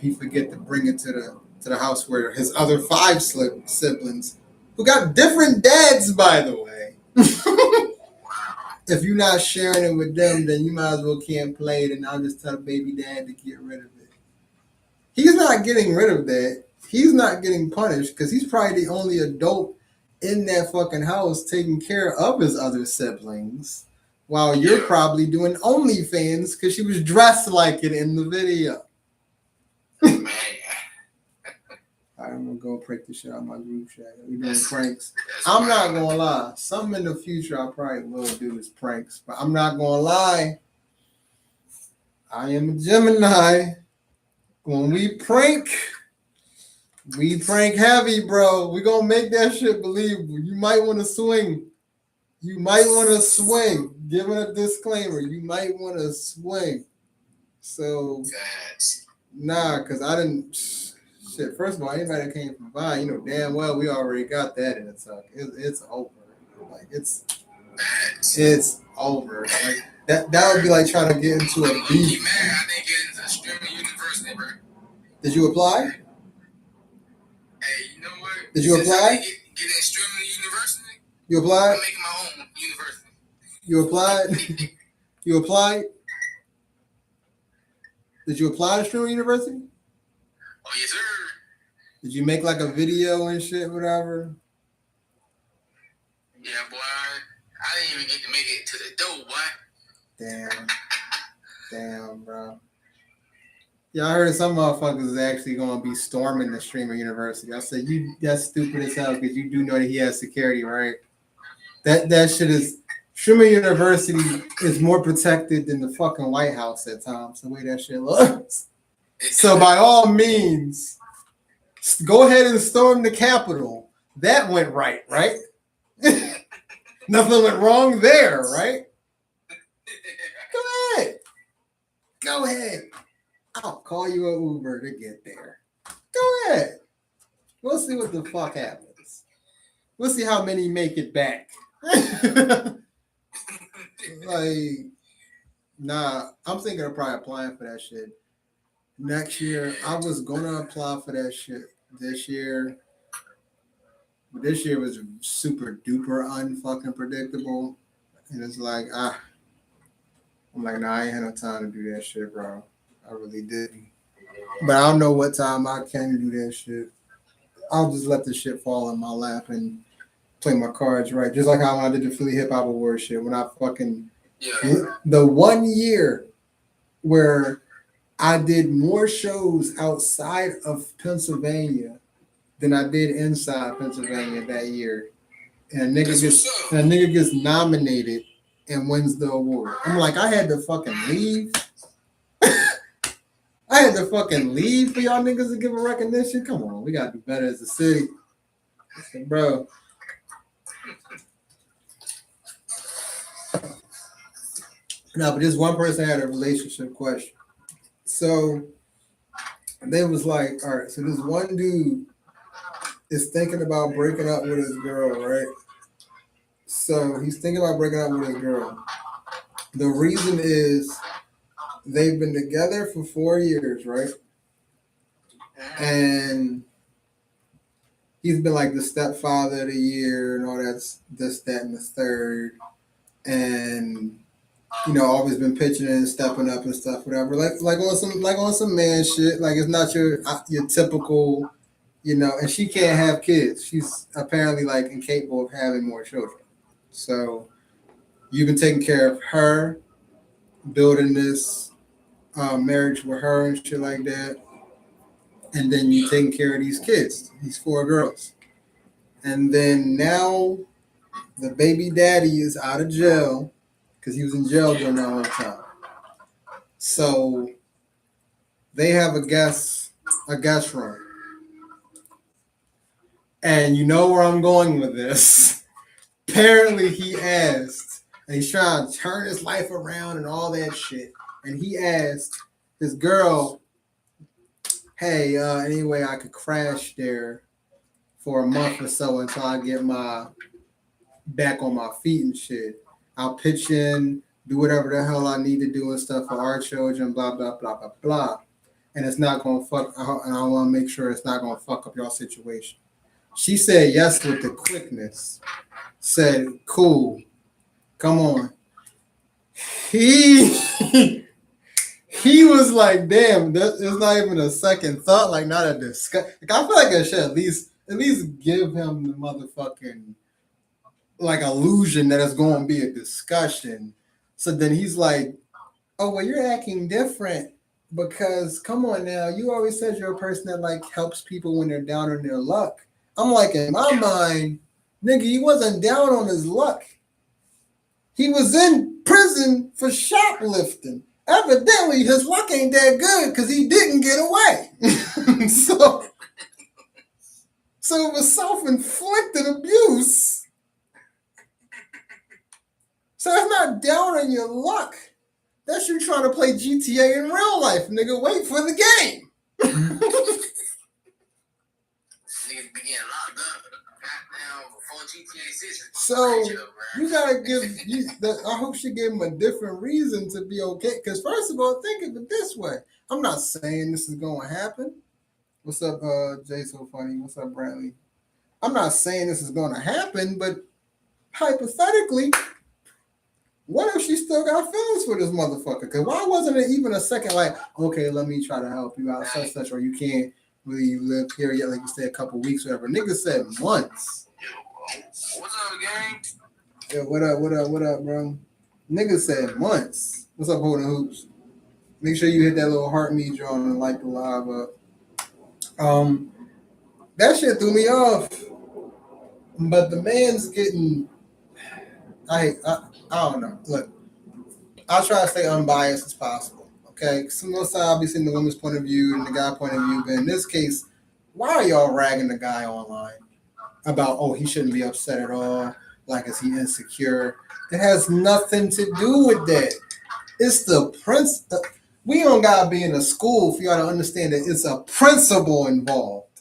he forget to bring it to the house where his other 5 siblings, who got different dads, by the way. If you're not sharing it with them, then you might as well can't play it, and I'll just tell the baby dad to get rid of it. He's not getting rid of that. He's not getting punished because he's probably the only adult in that fucking house taking care of his other siblings, while you're probably doing OnlyFans because she was dressed like it in the video. I'm gonna go prank the shit out of my group chat. We doing pranks. I'm not gonna lie. Something in the future I probably will do is pranks, but I'm not gonna lie. I am a Gemini. When we prank heavy, bro. We gonna make that shit believable. You might want to swing. Giving a disclaimer. You might want to swing. So, nah, because I didn't. Shit, first of all, anybody that came from Vine, you know damn well we already got that in the tuck. It's over. Like it's over. Like that would be like trying to get into a beef. Man, I didn't get into streaming university, bro. Did you apply? Hey, you know what? Did you apply? Get in streaming university. You applied? I'm making my own university. You applied? You applied? Did you apply to streaming university? Oh yes, sir. Did you make like a video and shit, whatever? Yeah, boy. I didn't even get to make it to the door, boy. Damn, bro. Yeah, I heard some motherfuckers is actually going to be storming the streamer university. I said, that's stupid as hell because you do know that he has security, right? That shit is, streamer university is more protected than the fucking White House at times, the way that shit looks. So by all means, go ahead and storm the Capitol. That went right? Nothing went wrong there, right? Go ahead. I'll call you an Uber to get there. Go ahead. We'll see what the fuck happens. We'll see how many make it back. Like, nah, I'm thinking of probably applying for that shit next year. I was gonna apply for that shit this year, but this year was super duper unfucking predictable, and it's like I'm like, nah, I ain't had no time to do that shit, bro. I really didn't. But I don't know what time I can do that shit. I'll just let the shit fall in my lap and play my cards right. Just like how I did the Philly Hip Hop Awards shit when I fucking the 1 year where I did more shows outside of Pennsylvania than I did inside Pennsylvania that year. And a nigga gets nominated and wins the award. I'm like, I had to fucking leave. I had to fucking leave for y'all niggas to give a recognition. Come on, we gotta do better as a city. I said, bro. No, but this one person had a relationship question. So they was like, all right, so this one dude is thinking about breaking up with his girl, right? So he's thinking about breaking up with his girl. The reason is they've been together for 4 years, right? And he's been like the stepfather of the year and all that's this, that, and the third. And always been pitching and stepping up and stuff, whatever. Like on some man shit. Like it's not your typical, And she can't have kids. She's apparently like incapable of having more children. So you've been taking care of her, building this marriage with her and shit like that, and then you taking care of these kids, these 4 girls, and then now the baby daddy is out of jail because he was in jail during that whole time. So they have a guest room. And you know where I'm going with this. Apparently he asked, and he's trying to turn his life around and all that shit. And he asked his girl, hey, any way I could crash there for a month or so until I get my back on my feet and shit. I'll pitch in, do whatever the hell I need to do and stuff for our children, blah, blah, blah, blah, blah. And it's not going to fuck, and I want to make sure it's not going to fuck up your situation. She said yes with the quickness. Said, cool, come on. He he was like, damn, it's not even a second thought, like not a discuss. Like, I feel like I should at least give him the motherfucking like illusion that it's going to be a discussion. So then he's like, oh, well, you're acting different because come on now, you always said you're a person that like helps people when they're down on their luck. I'm like, in my mind, nigga, he wasn't down on his luck. He was in prison for shoplifting. Evidently, his luck ain't that good because he didn't get away. so it was self-inflicted abuse. So it's not down on your luck. That's you trying to play GTA in real life, nigga. Wait for the game. Niggas be getting locked up. Goddamn, before GTA 6. So you gotta I hope she gave him a different reason to be okay. Because first of all, think of it this way. I'm not saying this is going to happen. What's up, Jay? So funny. What's up, Brantley? I'm not saying this is going to happen, but hypothetically, what if she still got feelings for this motherfucker? Because why wasn't it even a second like, okay, let me try to help you out, such, or you can't really live here yet, like you said, a couple weeks, whatever. Nigga said months. What's up, gang? Yeah, what up, bro? Nigga said months. What's up, Holding Hoops? Make sure you hit that little heart me drawing and like the live up. That shit threw me off. But the man's getting, I don't know. Look, I'll try to stay unbiased as possible. Okay, some of the time I'll be seeing the woman's point of view and the guy point of view. But in this case, why are y'all ragging the guy online about, oh, he shouldn't be upset at all? Like, is he insecure? It has nothing to do with that. It's the principle. We don't gotta be in a school for y'all to understand that it's a principle involved.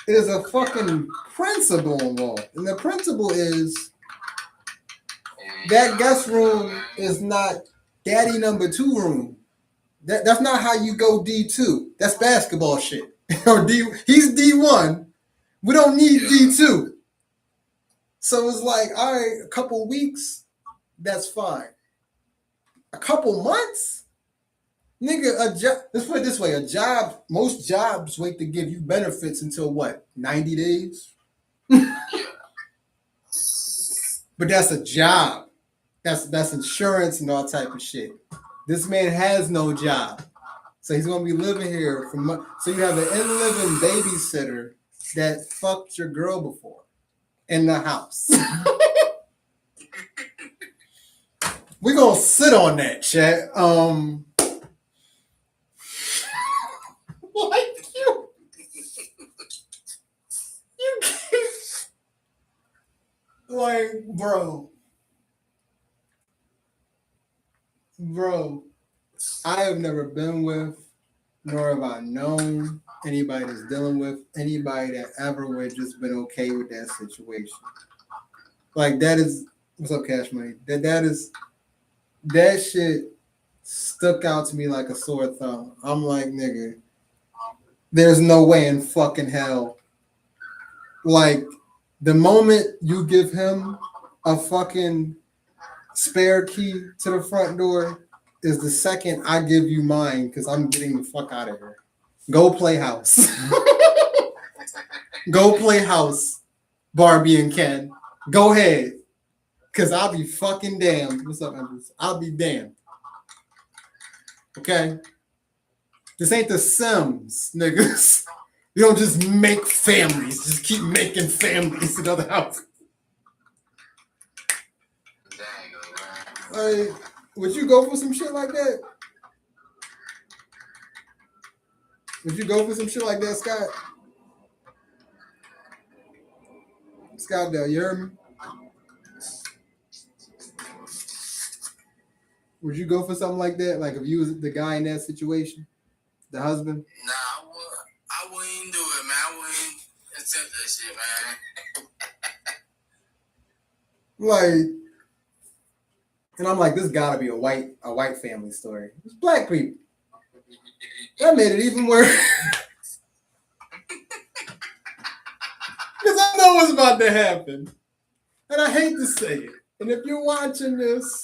It is a fucking principle involved, and the principle is that guest room is not daddy number 2 room. That's not how you go D2. That's basketball shit. Or he's D1. We don't need D2. So it's like, all right, a couple weeks, that's fine. A couple months? Nigga, let's put it this way, most jobs wait to give you benefits until what, 90 days? But that's a job. That's insurance and all type of shit. This man has no job. So he's going to be living here for months. So you have an in-living babysitter that fucked your girl before in the house. We're going to sit on that, chat. Like you can't, like, bro. Bro, I have never been with, nor have I known anybody that's dealing with anybody that ever would have just been okay with that situation. Like that is what's up, Cash Money. That shit stuck out to me like a sore thumb. I'm like, nigga, there's no way in fucking hell. Like the moment you give him a fucking spare key to the front door is the second I give you mine because I'm getting the fuck out of here. Go play house. Go play house, Barbie and Ken. Go ahead. Cause I'll be fucking damned. What's up, Empress? I'll be damned. Okay? This ain't the Sims, niggas. You don't just make families. Just keep making families in other houses. Like, would you go for some shit like that? Would you go for some shit like that, Scott? Scott, you hear me? Would you go for something like that? Like if you was the guy in that situation, the husband? Nah, I wouldn't do it, man. I wouldn't accept that shit, man. Like, and I'm like, this gotta be a white family story. It's black people. That made it even worse. Because I know what's about to happen. And I hate to say it. And if you're watching this,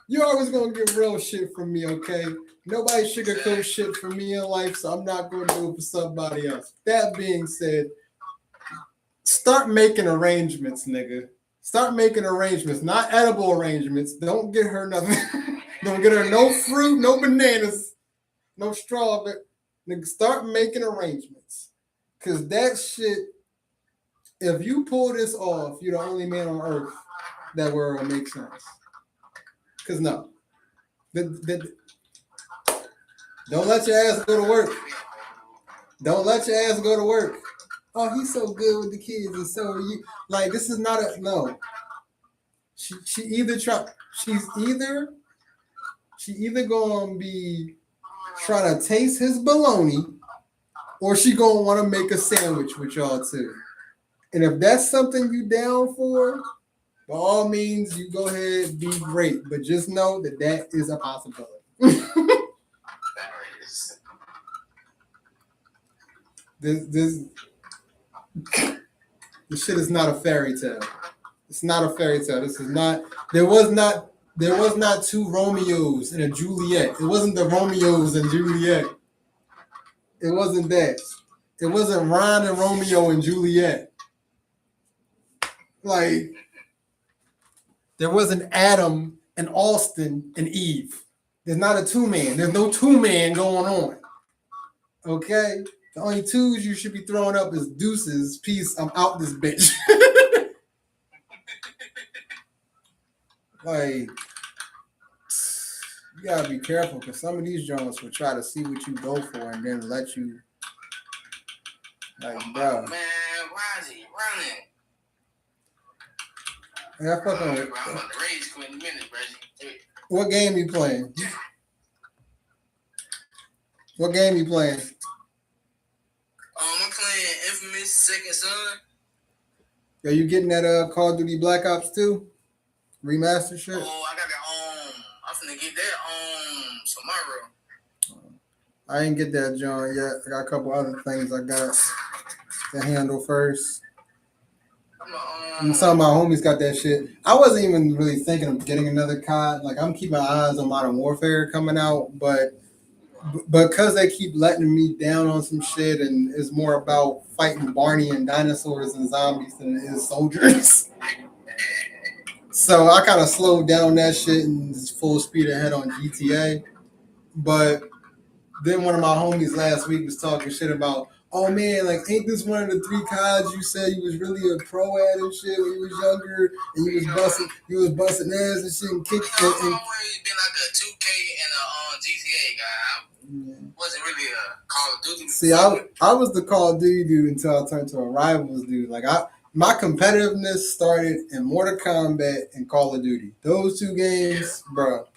you're always going to get real shit from me, okay? Nobody sugarcoat shit for me in life, so I'm not going to do it for somebody else. That being said, start making arrangements, nigga. Start making arrangements, not edible arrangements. Don't get her nothing. Don't get her no fruit, no bananas, no strawberry. Nigga, start making arrangements. Because that shit, if you pull this off, you're the only man on earth that word will make sense. Because no. Don't let your ass go to work. Don't let your ass go to work. Oh, he's so good with the kids, and so are you. Like, this is not a no. She either gonna be trying to taste his bologna, or she gonna want to make a sandwich with y'all too. And if that's something you down for, by all means, you go ahead, be great. But just know that that is a possibility. This shit is not a fairy tale. It's not a fairy tale. This is not. There was not two Romeos and a Juliet. It wasn't the Romeos and Juliet. It wasn't that. It wasn't Ron and Romeo and Juliet. Like, there wasn't Adam and Austin and Eve. There's not a two-man. There's no two-man going on. Okay? The only twos you should be throwing up is deuces. Peace, I'm out this bitch. Like, you gotta be careful because some of these joints will try to see what you go for and then let you. Like, bro. Man, why is he running? Yeah, fuck on it. I'm about to rage quit in a minute, bro. What game you playing? What game you playing? I'm playing Infamous Second Son. Are you getting that Call of Duty Black Ops 2 remaster shit? Oh, I got that I'm finna get that tomorrow. I didn't get that joint yet. I got a couple other things I got to handle first. Some of my homies got that shit. I wasn't even really thinking of getting another COD. Like, I'm keeping my eyes on Modern Warfare coming out, but because they keep letting me down on some shit and it's more about fighting Barney and dinosaurs and zombies than it is soldiers. So I kind of slowed down that shit and is full speed ahead on GTA. But then one of my homies last week was talking shit about, oh man, like, ain't this one of the 3 CODs you said you was really a pro at and shit when you was younger and you was busting ass and shit and kicked it. I've always been like a 2K and a GTA guy. I wasn't really a Call of Duty. See, I was the Call of Duty dude until I turned to a Rivals dude. Like, my competitiveness started in Mortal Kombat and Call of Duty. Those 2 games, bro.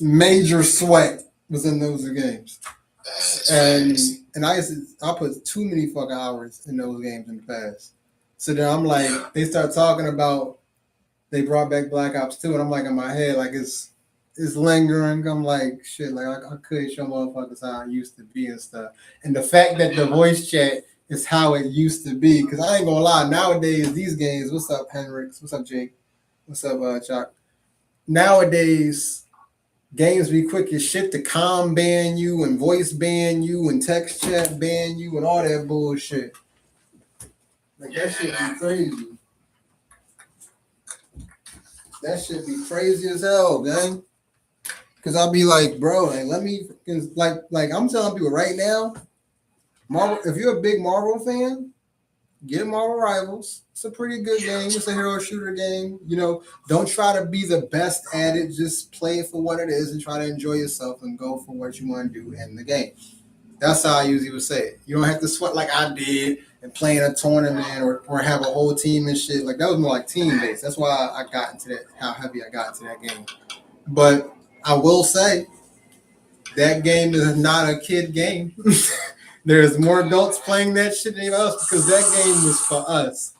major sweat was in those games. And Facts. I put too many fucking hours in those games in the past. So then I'm like, they start talking about they brought back Black Ops 2, and I'm like in my head, like it's lingering. I'm like, shit, like I could show motherfuckers how I used to be and stuff. And the fact that the voice chat is how it used to be, because I ain't gonna lie, nowadays these games, what's up, Henrix? What's up, Jake? What's up, Chuck? Nowadays, games be quick as shit to com ban you and voice ban you and text chat ban you and all that bullshit. Like that shit be crazy. That shit be crazy as hell, gang. Cause I'll be like, bro, like let me like I'm telling people right now, Marvel. If you're a big Marvel fan, get Marvel Rivals. It's a pretty good game. It's a hero shooter game. You know, don't try to be the best at it. Just play it for what it is and try to enjoy yourself and go for what you want to do in the game. That's how I usually would say it. You don't have to sweat like I did and play in a tournament or have a whole team and shit. Like that was more like team based. That's why I got into that, how heavy I got into that game. But I will say that game is not a kid game. There's more adults playing that shit than anyone else because that game was for us.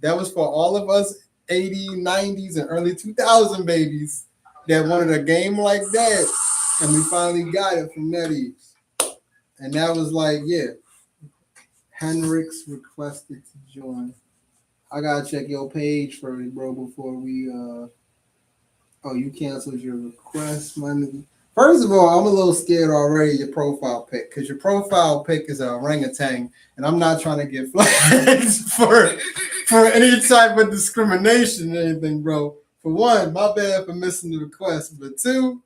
That was for all of us 80s, 90s, and early 2000 babies that wanted a game like that. And we finally got it from NetEase. And that was like, yeah. Henrix requested to join. I gotta check your page first, bro, before we oh, you canceled your request, my nigga. First of all, I'm a little scared already of your profile pic, because your profile pic is a orangutan, and I'm not trying to get flagged for any type of discrimination or anything, bro. For one, my bad for missing the request, but two,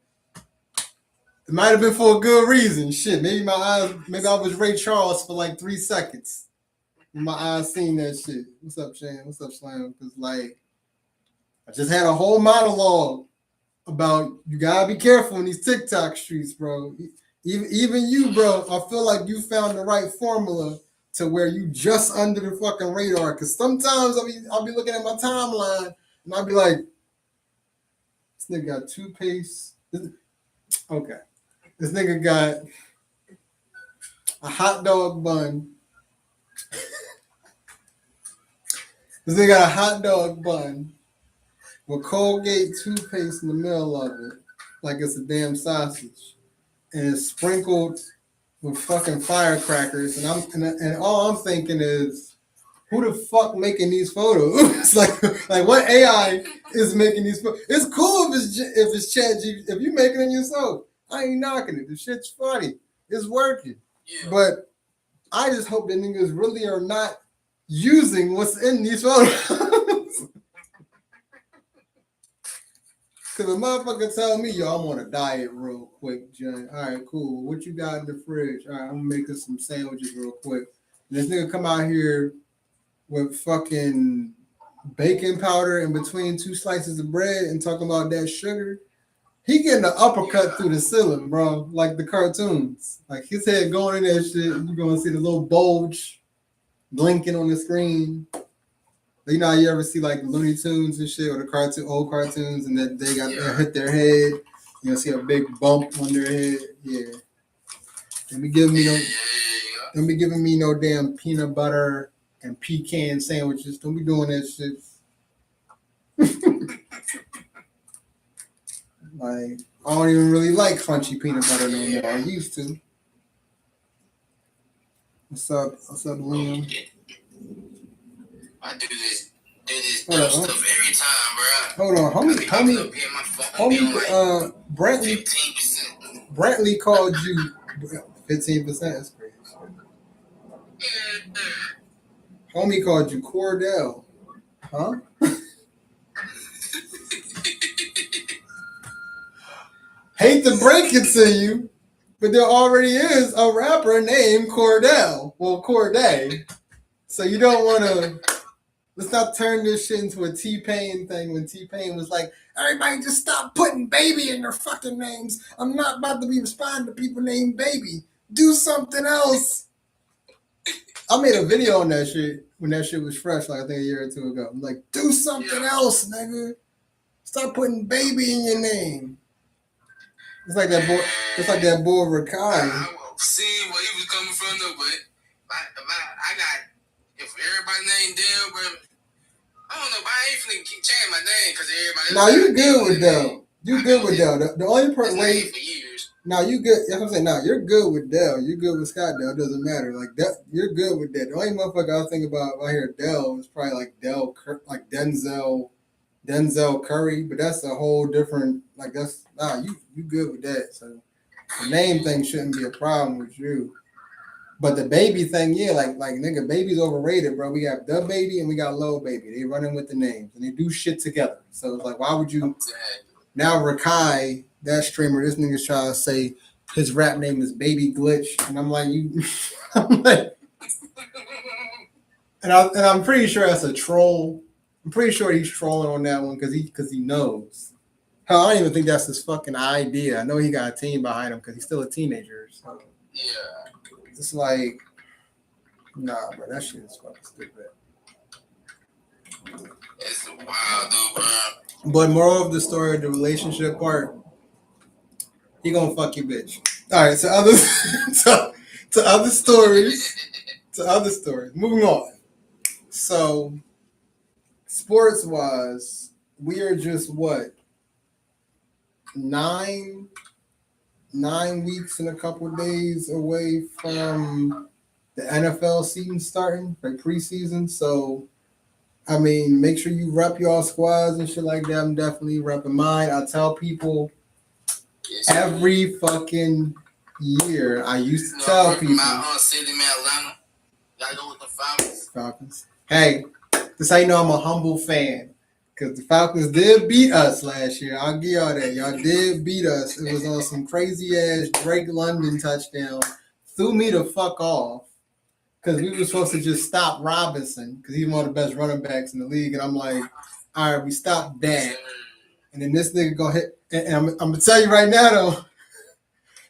it might have been for a good reason. Shit, maybe I was Ray Charles for like 3 seconds. My eyes seen that shit. What's up, Shane? What's up, Slam? Because like, I just had a whole monologue about you gotta be careful in these TikTok streets, bro. Even you, bro. I feel like you found the right formula to where you just under the fucking radar. Because sometimes I'll be looking at my timeline and I'll be like, this nigga got toothpaste. Okay. This nigga got a hot dog bun. This nigga got a hot dog bun with Colgate toothpaste in the middle of it, like it's a damn sausage, and it's sprinkled with fucking firecrackers. And all I'm thinking is, who the fuck making these photos? like what AI is making these photos? It's cool if it's ChatGPT. If you making it yourself, I ain't knocking it. The shit's funny. It's working. Yeah. But I just hope that niggas really are not using what's in these photos. Cause a motherfucker tell me, yo, I'm on a diet real quick, John. All right, cool. What you got in the fridge? All right, I'm gonna make us some sandwiches real quick. And this nigga come out here with fucking baking powder in between 2 slices of bread and talking about that sugar. He getting an uppercut through the ceiling, bro, like the cartoons. Like his head going in that shit, you're gonna see the little bulge blinking on the screen. You know how you ever see like Looney Tunes and shit, or the old cartoons, and that they got hit their head. You know, see a big bump on their head. Yeah. Don't be giving me no damn peanut butter and pecan sandwiches. Don't be doing that shit. Like, I don't even really like crunchy peanut butter no more. I used to. What's up, Liam? I do this dumb stuff every time, bro. Hold on, homie, Brantley called you 15%. That's crazy. Homie called you Cordell, huh? Hate to break it to you, but there already is a rapper named Cordell. Well, Corday. So you don't want to. Let's not turn this shit into a T-Pain thing when T-Pain was like, everybody just stop putting baby in their fucking names. I'm not about to be responding to people named Baby. Do something else. I made a video on that shit when that shit was fresh, like I think a year or two ago. I'm like, do something else, nigga. Stop putting Baby in your name. It's like that boy. It's like that boy Rakai. I seen where he was coming from though, but if everybody named Dell, bro, I don't know, but I ain't finna keep changing my name because everybody. Now you good with Dell. You good with Dell. The only person way for years. Now you good. That's what I'm saying. Now you're good with Dell. You're good with Scott Dell. It doesn't matter. Like that, you're good with that. The only motherfucker I think about when I hear Dell is probably like like Denzel Curry. But that's a whole different. Like that's you good with that. So the name thing shouldn't be a problem with you. But the baby thing, yeah, like nigga, baby's overrated, bro. We got the baby and we got low baby. They running with the names and they do shit together. So it's like, why would you now Rakai, that streamer, this nigga's trying to say his rap name is Baby Glitch, and I'm like, I'm like, and I'm pretty sure that's a troll. I'm pretty sure he's trolling on that one because he knows. Hell, I don't even think that's his fucking idea. I know he got a team behind him because he's still a teenager. So. Yeah. It's like, nah, bro, that shit is fucking stupid. It's wild, though, bro. But moral of the story, the relationship part, he gonna fuck your bitch. All right, to other stories. Moving on. So, sports wise, we are just what 9 weeks and a couple of days away from the NFL season starting, like preseason. So, I mean, make sure you rep y'all squads and shit like that. I'm definitely repping mine. I tell people every fucking year. I used to tell people. My city, man, Atlanta. Gotta go with the Falcons. Hey, this how you know I'm a humble fan. Because the Falcons did beat us last year. I'll give y'all that. Y'all did beat us. It was on some crazy ass Drake London touchdown. Threw me the fuck off. Because we were supposed to just stop Robinson. Because he's one of the best running backs in the league. And I'm like, all right, we stopped that. And then this nigga go hit. And I'm going to tell you right now, though.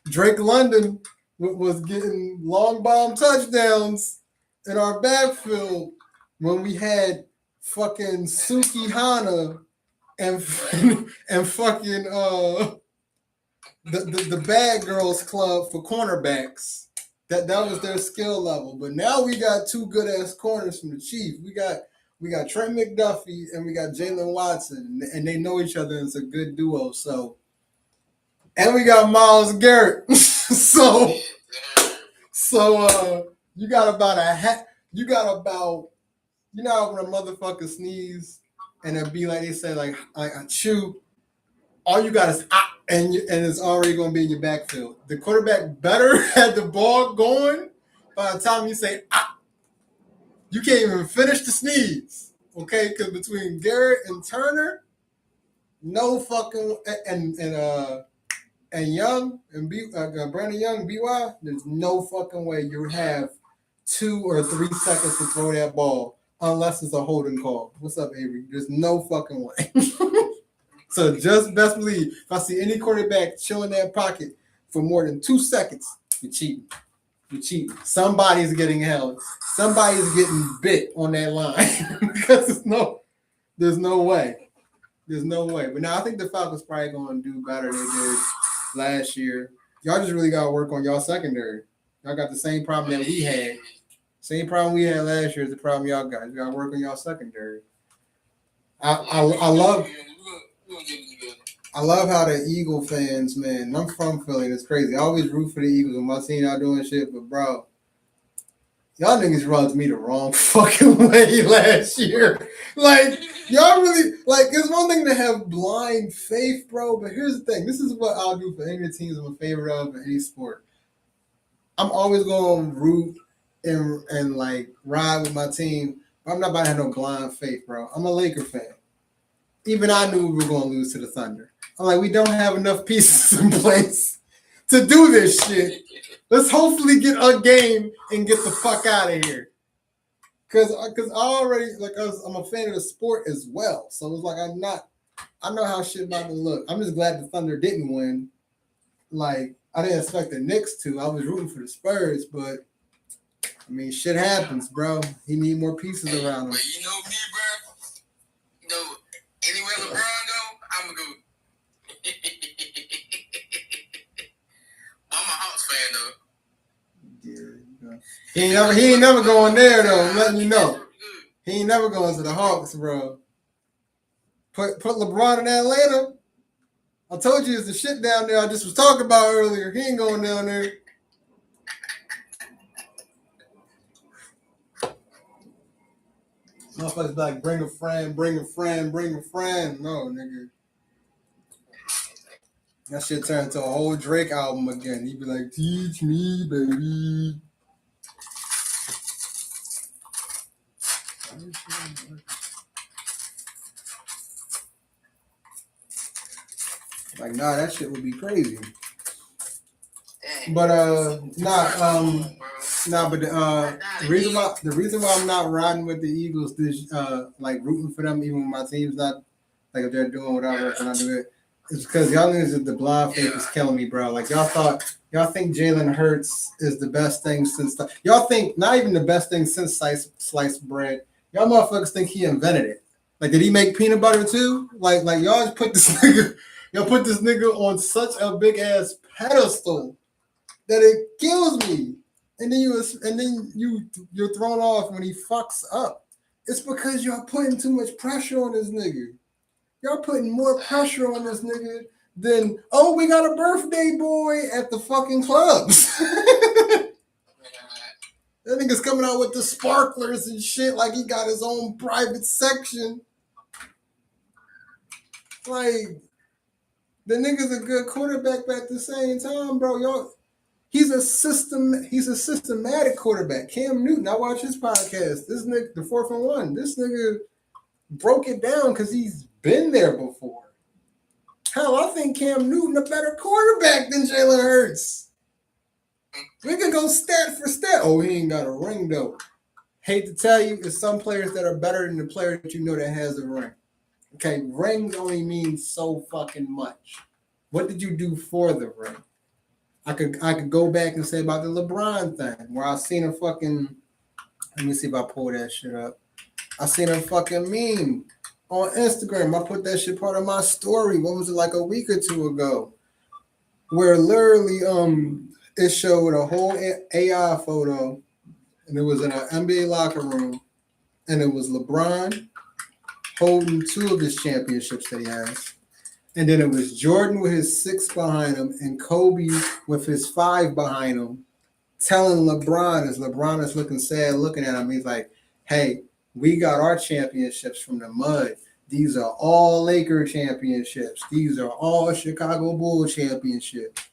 Drake London was getting long bomb touchdowns in our backfield when we had fucking Suki Hana and fucking the Bad Girls Club for cornerbacks. That was their skill level. But now we got two good ass corners from the Chiefs. We got Trent McDuffie and we got Jalen Watson, and they know each other and it's a good duo. So, and we got Myles Garrett. so you got about you know when a motherfucker sneeze and it be like they say like a chew, all you got is and it's already gonna be in your backfield. The quarterback better had the ball going by the time you say you can't even finish the sneeze. Okay, because between Garrett and Turner, no fucking and Young and Brandon Young, BY, there's no fucking way you have 2 or 3 seconds to throw that ball unless it's a holding call. What's up, Avery? There's no fucking way. So just best believe, if I see any quarterback chilling that pocket for more than 2 seconds, you're cheating. You're cheating. Somebody's getting held. Somebody's getting bit on that line because there's no way. There's no way. But now I think the Falcons probably going to do better than they did last year. Y'all just really got to work on y'all secondary. Y'all got the same problem that we had. Same problem we had last year is the problem y'all got. You got to work on y'all secondary. I love how the Eagle fans, man. I'm from Philly. It's crazy. I always root for the Eagles when my team out doing shit. But bro, y'all niggas rubbed me the wrong fucking way last year. Like, y'all really, like, it's one thing to have blind faith, bro, but here's the thing. This is what I'll do for any of the teams I'm a favorite of in any sport. I'm always going to root and like, ride with my team, but I'm not about to have no blind faith, bro. I'm a Laker fan. Even I knew we were going to lose to the Thunder. I'm like, we don't have enough pieces in place to do this shit. Let's hopefully get a game and get the fuck out of here. Because I already, like, I'm a fan of the sport as well. So it's like, I know how shit about to look. I'm just glad the Thunder didn't win. Like, I didn't expect the Knicks to. I was rooting for the Spurs, but, I mean, shit happens, bro. He need more pieces around him. But you know me, bro. You know, anywhere LeBron go, I'm going to go. He ain't never going there though. I'm letting you know. He ain't never going to the Hawks, bro. Put LeBron in Atlanta. I told you it's the shit down there I just was talking about earlier. He ain't going down there. Motherfuckers like bring a friend, bring a friend, bring a friend. No, nigga. That shit turned into a whole Drake album again. He'd be like, teach me, baby. Like, nah, that shit would be crazy. But the reason why I'm not riding with the Eagles this like rooting for them even when my team's not like if they're doing whatever and I do it, is because y'all niggas the blind faith is killing me, bro. Like y'all think Jalen Hurts is the best thing since y'all think not even the best thing since sliced bread. Y'all motherfuckers think he invented it. Like did he make peanut butter too? Like y'all just put this nigga on such a big ass pedestal that it kills me. And then you're thrown off when he fucks up. It's because y'all putting too much pressure on this nigga. Y'all putting more pressure on this nigga than we got a birthday boy at the fucking clubs. That nigga's coming out with the sparklers and shit like he got his own private section. Like the nigga's a good quarterback, but at the same time, bro, he's a systematic quarterback. Cam Newton, I watch his podcast. This nigga, the 4th and 1, this nigga broke it down because he's been there before. Hell, I think Cam Newton a better quarterback than Jalen Hurts. We can go stat for stat. Oh, he ain't got a ring though. Hate to tell you, there's some players that are better than the player that you know that has a ring. Okay, rings only mean so fucking much. What did you do for the ring? I could go back and say about the LeBron thing where I seen a fucking. Let me see if I pull that shit up. I seen a fucking meme on Instagram. I put that shit part of my story. What was it like a week or two ago? Where literally it showed a whole AI photo, and it was in an NBA locker room, and it was LeBron holding 2 of his championships that he has. And then it was Jordan with his 6 behind him and Kobe with his 5 behind him, telling LeBron as LeBron is looking sad, looking at him, he's like, hey, we got our championships from the mud. These are all Laker championships. These are all Chicago Bulls championships.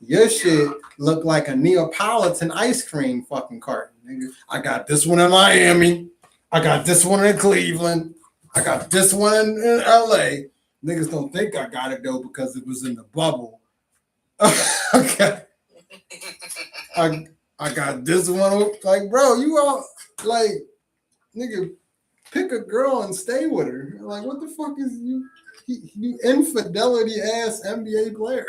Your shit looked like a Neapolitan ice cream fucking carton, nigga. I got this one in Miami. I got this one in Cleveland. I got this one in LA. Niggas don't think I got it though because it was in the bubble. Okay. I got this one. Like, bro, you all like, nigga, pick a girl and stay with her. Like, what the fuck is you infidelity ass NBA player?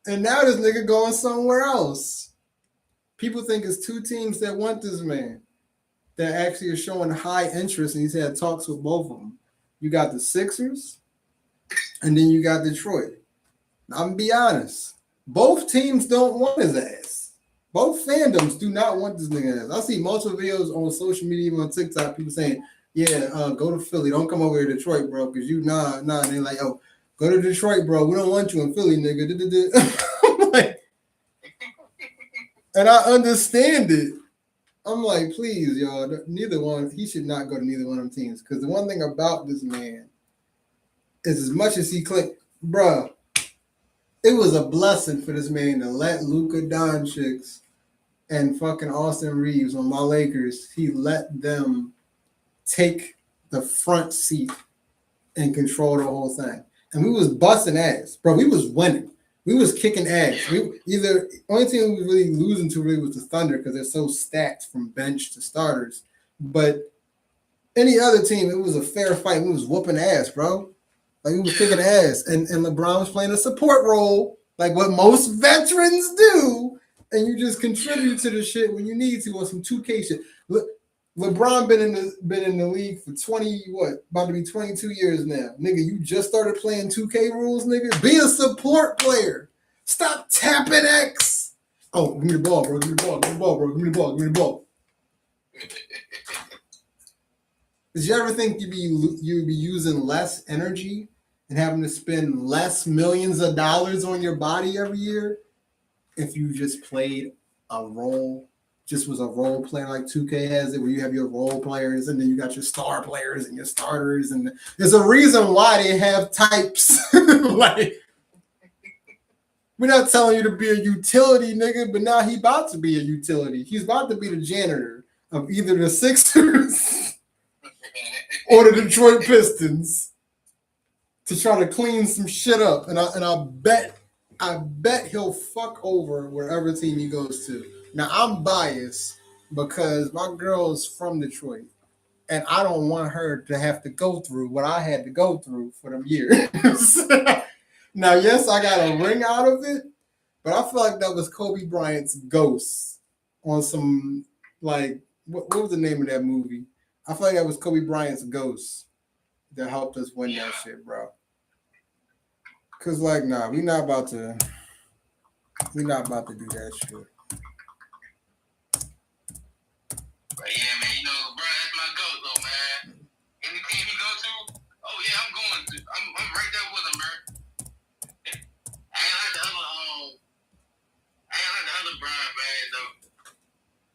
And now this nigga going somewhere else. People think it's 2 teams that want this man that actually are showing high interest, and he's had talks with both of them. You got the Sixers, and then you got Detroit. I'm gonna be honest. Both teams don't want his ass. Both fandoms do not want this nigga ass. I see multiple videos on social media, even on TikTok, people saying, yeah, go to Philly. Don't come over to Detroit, bro, because you, nah. And they're like, oh, go to Detroit, bro. We don't want you in Philly, nigga. I'm like, and I understand it. I'm like, please, y'all, neither one, he should not go to neither one of them teams. Because the one thing about this man is as much as he clicked, bruh, it was a blessing for this man to let Luka Doncic and fucking Austin Reeves on my Lakers, he let them take the front seat and control the whole thing. And we was busting ass. Bro, we was winning. We was kicking ass. Only team we was really losing to really was the Thunder because they're so stacked from bench to starters. But any other team, it was a fair fight. We was whooping ass, bro. Like we was kicking ass. And LeBron was playing a support role, like what most veterans do. And you just contribute to the shit when you need to on some 2K shit. Look, LeBron been in the league for about to be 22 years now. Nigga, you just started playing 2K rules, nigga. Be a support player. Stop tapping X. Oh, give me the ball, bro. Give me the ball. Give me the ball, bro. Give me the ball. Give me the ball. Did you ever think you'd be using less energy and having to spend less millions of dollars on your body every year if you just played a role? Just was a role player like 2K has it, where you have your role players and then you got your star players and your starters, and there's a reason why they have types. Like, we're not telling you to be a utility nigga, but now he about to be a utility. He's about to be the janitor of either the Sixers or the Detroit Pistons to try to clean some shit up. And I bet he'll fuck over wherever team he goes to. Now I'm biased because my girl is from Detroit, and I don't want her to have to go through what I had to go through for them years. Now, yes, I got a ring out of it, but I feel like that was Kobe Bryant's ghost on some, like, what was the name of that movie? I feel like that was Kobe Bryant's ghost that helped us win that shit, bro. Cause like, nah, we not about to do that shit. But yeah, man, you know, bro, that's my goat though, man. Any team he go to, oh yeah, I'm going to. I'm right there with him, bro. I ain't like the other Brian, man, though.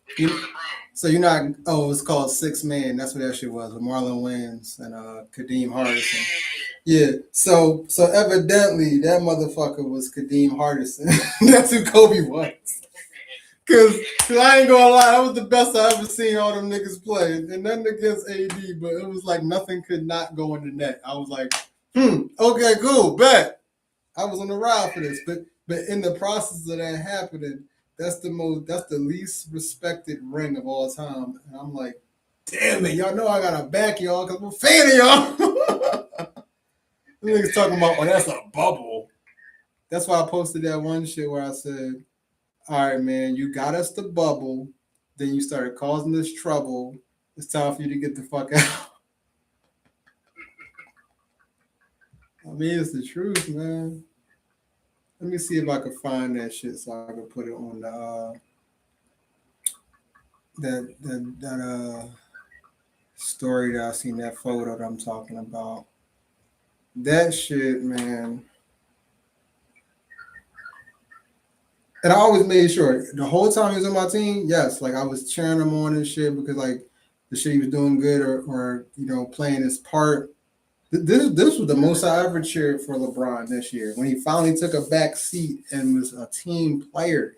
If you know the problem. So you're not. Oh, it's called Six Man. That's what that shit was with Marlon Wayans and Kadeem Hardison. Yeah. So evidently that motherfucker was Kadeem Hardison. That's who Kobe was. Cause I ain't gonna lie, that was the best I ever seen all them niggas play. And nothing against AD, but it was like nothing could not go in the net. I was like, okay, cool, bet. I was on the ride for this. But in the process of that happening, that's the least respected ring of all time. And I'm like, damn it, y'all know I gotta back y'all because I'm a fan of y'all. The niggas talking about, oh, that's a bubble. That's why I posted that one shit where I said, all right, man, you got us the bubble. Then you started causing this trouble. It's time for you to get the fuck out. I mean, it's the truth, man. Let me see if I can find that shit so I can put it on the that story that I seen, that photo that I'm talking about. That shit, man. And I always made sure the whole time he was on my team, yes, like I was cheering him on and shit because like the shit he was doing good or you know, playing his part. This was the most I ever cheered for LeBron this year when he finally took a back seat and was a team player.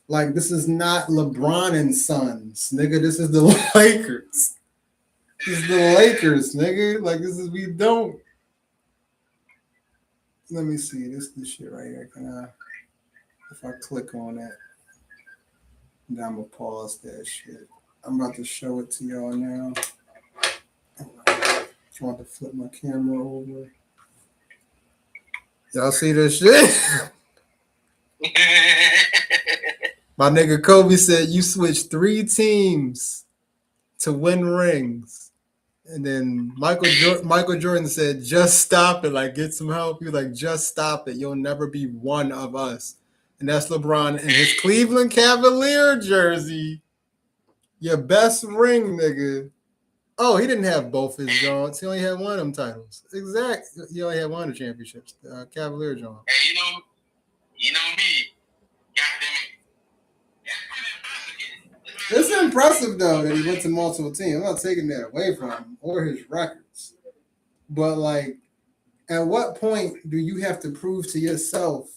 Like, this is not LeBron and Sons, nigga. This is the Lakers. This is the Lakers, nigga. Like, this is, we don't. Let me see. This shit right here. If I click on it, then I'm gonna pause that shit. I'm about to show it to y'all now. I'm about to flip my camera over. Y'all see this shit? My nigga Kobe said you switched 3 teams to win rings. And then Michael Jordan said, just stop it. Like, get some help. He was like, just stop it. You'll never be one of us. And that's LeBron in his Cleveland Cavalier jersey. Your best ring, nigga. Oh, he didn't have both his Johns. He only had one of them titles. Exactly. He only had one of the championships. Cavalier John. Hey, you know me. It's impressive though that he went to multiple teams. I'm not taking that away from him or his records. But like, at what point do you have to prove to yourself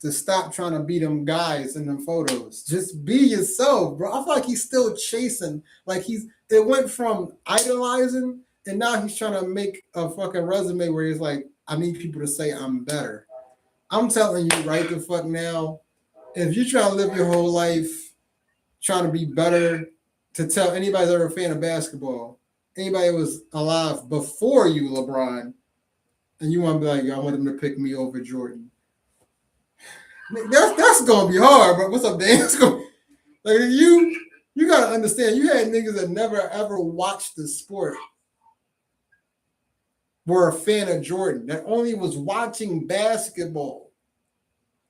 to stop trying to be them guys in them photos? Just be yourself, bro. I feel like he's still chasing. Like it went from idolizing and now he's trying to make a fucking resume where he's like, I need people to say I'm better. I'm telling you right the fuck now, if you try to live your whole life trying to be better, to tell anybody that's ever a fan of basketball, anybody that was alive before you, LeBron, and you want to be like, yo, I want them to pick me over Jordan. That's gonna be hard, bro. What's up, Dan? Like you gotta understand, you had niggas that never ever watched the sport were a fan of Jordan, that only was watching basketball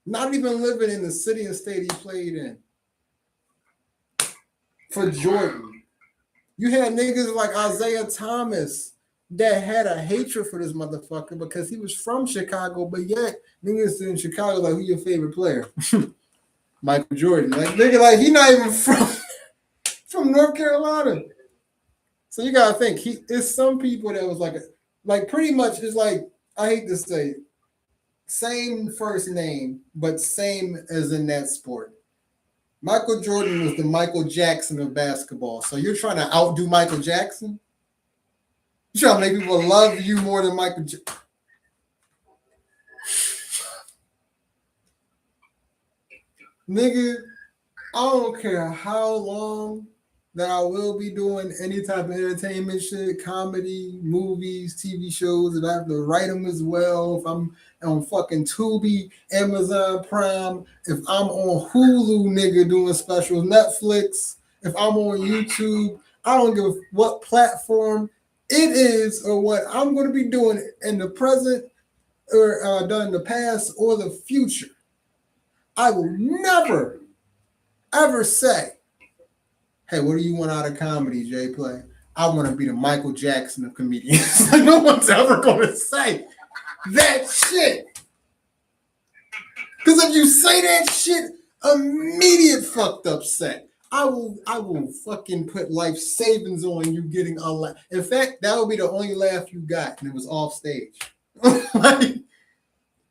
Not even living in the city and state he played in. For Jordan. You had niggas like Isaiah Thomas that had a hatred for this motherfucker because he was from Chicago, but yet niggas in Chicago like, who your favorite player? Michael Jordan. Like nigga, like he not even from North Carolina. So you gotta think it's some people that was like pretty much it's like I hate to say it, same first name, but same as in that sport. Michael Jordan was the Michael Jackson of basketball. So you're trying to outdo Michael Jackson? You're trying to make people love you more than Michael Jackson. Nigga, I don't care how long that I will be doing any type of entertainment shit, comedy, movies, TV shows, if I have to write them as well, if I'm on fucking Tubi, Amazon Prime, if I'm on Hulu, nigga, doing specials, Netflix, if I'm on YouTube, I don't give a what platform it is or what I'm going to be doing in the present or done in the past or the future. I will never, ever say, hey, what do you want out of comedy, Jplay? I want to be the Michael Jackson of comedians. No one's ever going to say that shit. Because if you say that shit, immediate fucked upset. I will fucking put life savings on you getting a laugh. In fact, that will be the only laugh you got, and it was off stage. Like,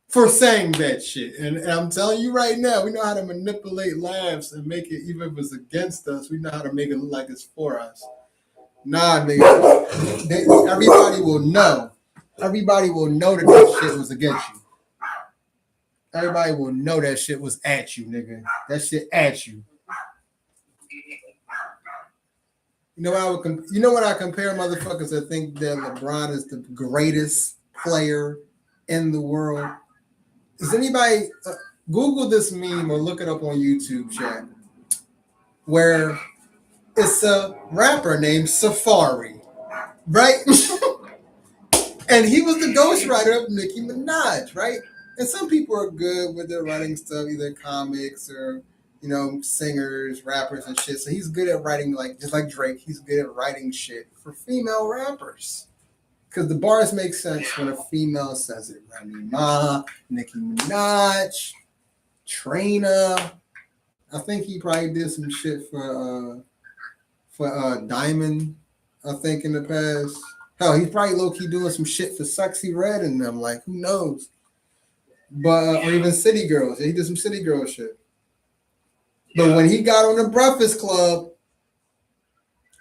for saying that shit. And I'm telling you right now, we know how to manipulate laughs and make it, even if it's against us, we know how to make it look like it's for us. Nah, nigga. Everybody will know. Everybody will know that shit was against you. Everybody will know that shit was at you, nigga. That shit at you. You know what I compare motherfuckers that think that LeBron is the greatest player in the world? Is anybody Google this meme or look it up on YouTube, chat, where it's a rapper named Safari, right? And he was the ghostwriter of Nicki Minaj, right? And some people are good with their writing stuff, either comics or singers, rappers, and shit. So he's good at writing, like just like Drake. He's good at writing shit for female rappers. Because the bars make sense when a female says it. Remy Ma, Nicki Minaj, Trina. I think he probably did some shit for Diamond, I think, in the past. Hell, he's probably low-key doing some shit for Sexy Red and them. Like, who knows? But or even City Girls. Yeah, he did some City Girl shit. But when he got on the Breakfast Club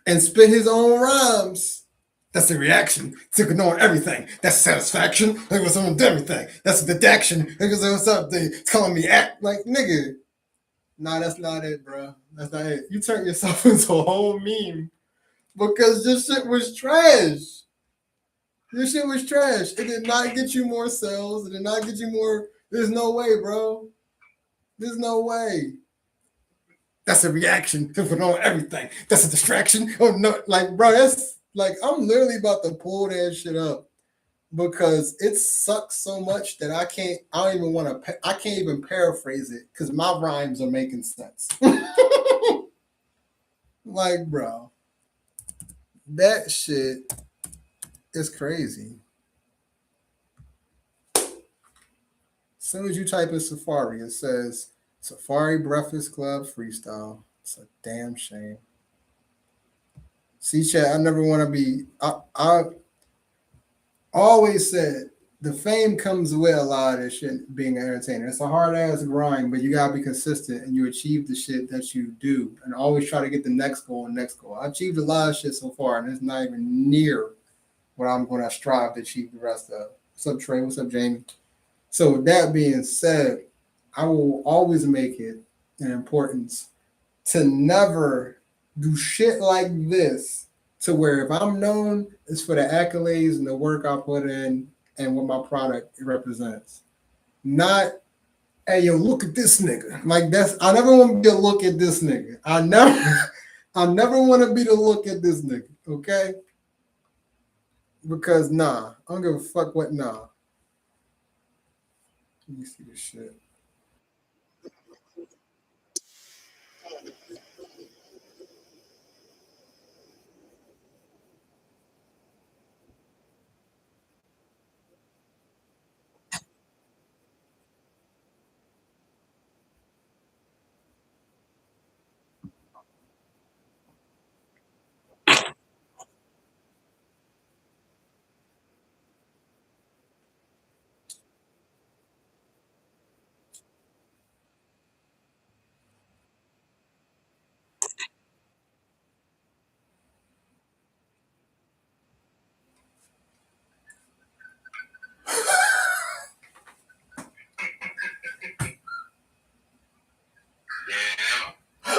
and spit his own rhymes, that's the reaction to ignoring everything. That's satisfaction. It was on everything. That's the deduction. What's up? They telling me act like nigga. Nah, that's not it, bro. That's not it. You turned yourself into a whole meme because this shit was trash. This shit was trash. It did not get you more sales. It did not get you more. There's no way, bro. There's no way. That's a reaction to know everything. That's a distraction. Oh no, like bro, that's like I'm literally about to pull that shit up because it sucks so much that I don't even want to. I can't even paraphrase it because my rhymes are making sense. Like, bro, that shit is crazy. As soon as you type in Safari, it says Safari Breakfast Club Freestyle. It's a damn shame. See, chat, I never want to be. I always said the fame comes with a lot of this shit being an entertainer. It's a hard ass grind, but you gotta be consistent and you achieve the shit that you do and always try to get the next goal and next goal. I achieved a lot of shit so far, and it's not even near what I'm going to strive to achieve the rest of. What's up, Trey? What's up, Jamie? So with that being said, I will always make it an importance to never do shit like this to where if I'm known, it's for the accolades and the work I put in and what my product represents. Not, hey, yo, look at this nigga. Like I never want to be a look at this nigga. I never want to be the look at this nigga, okay? Because nah, I don't give a fuck what nah. Let me see this shit.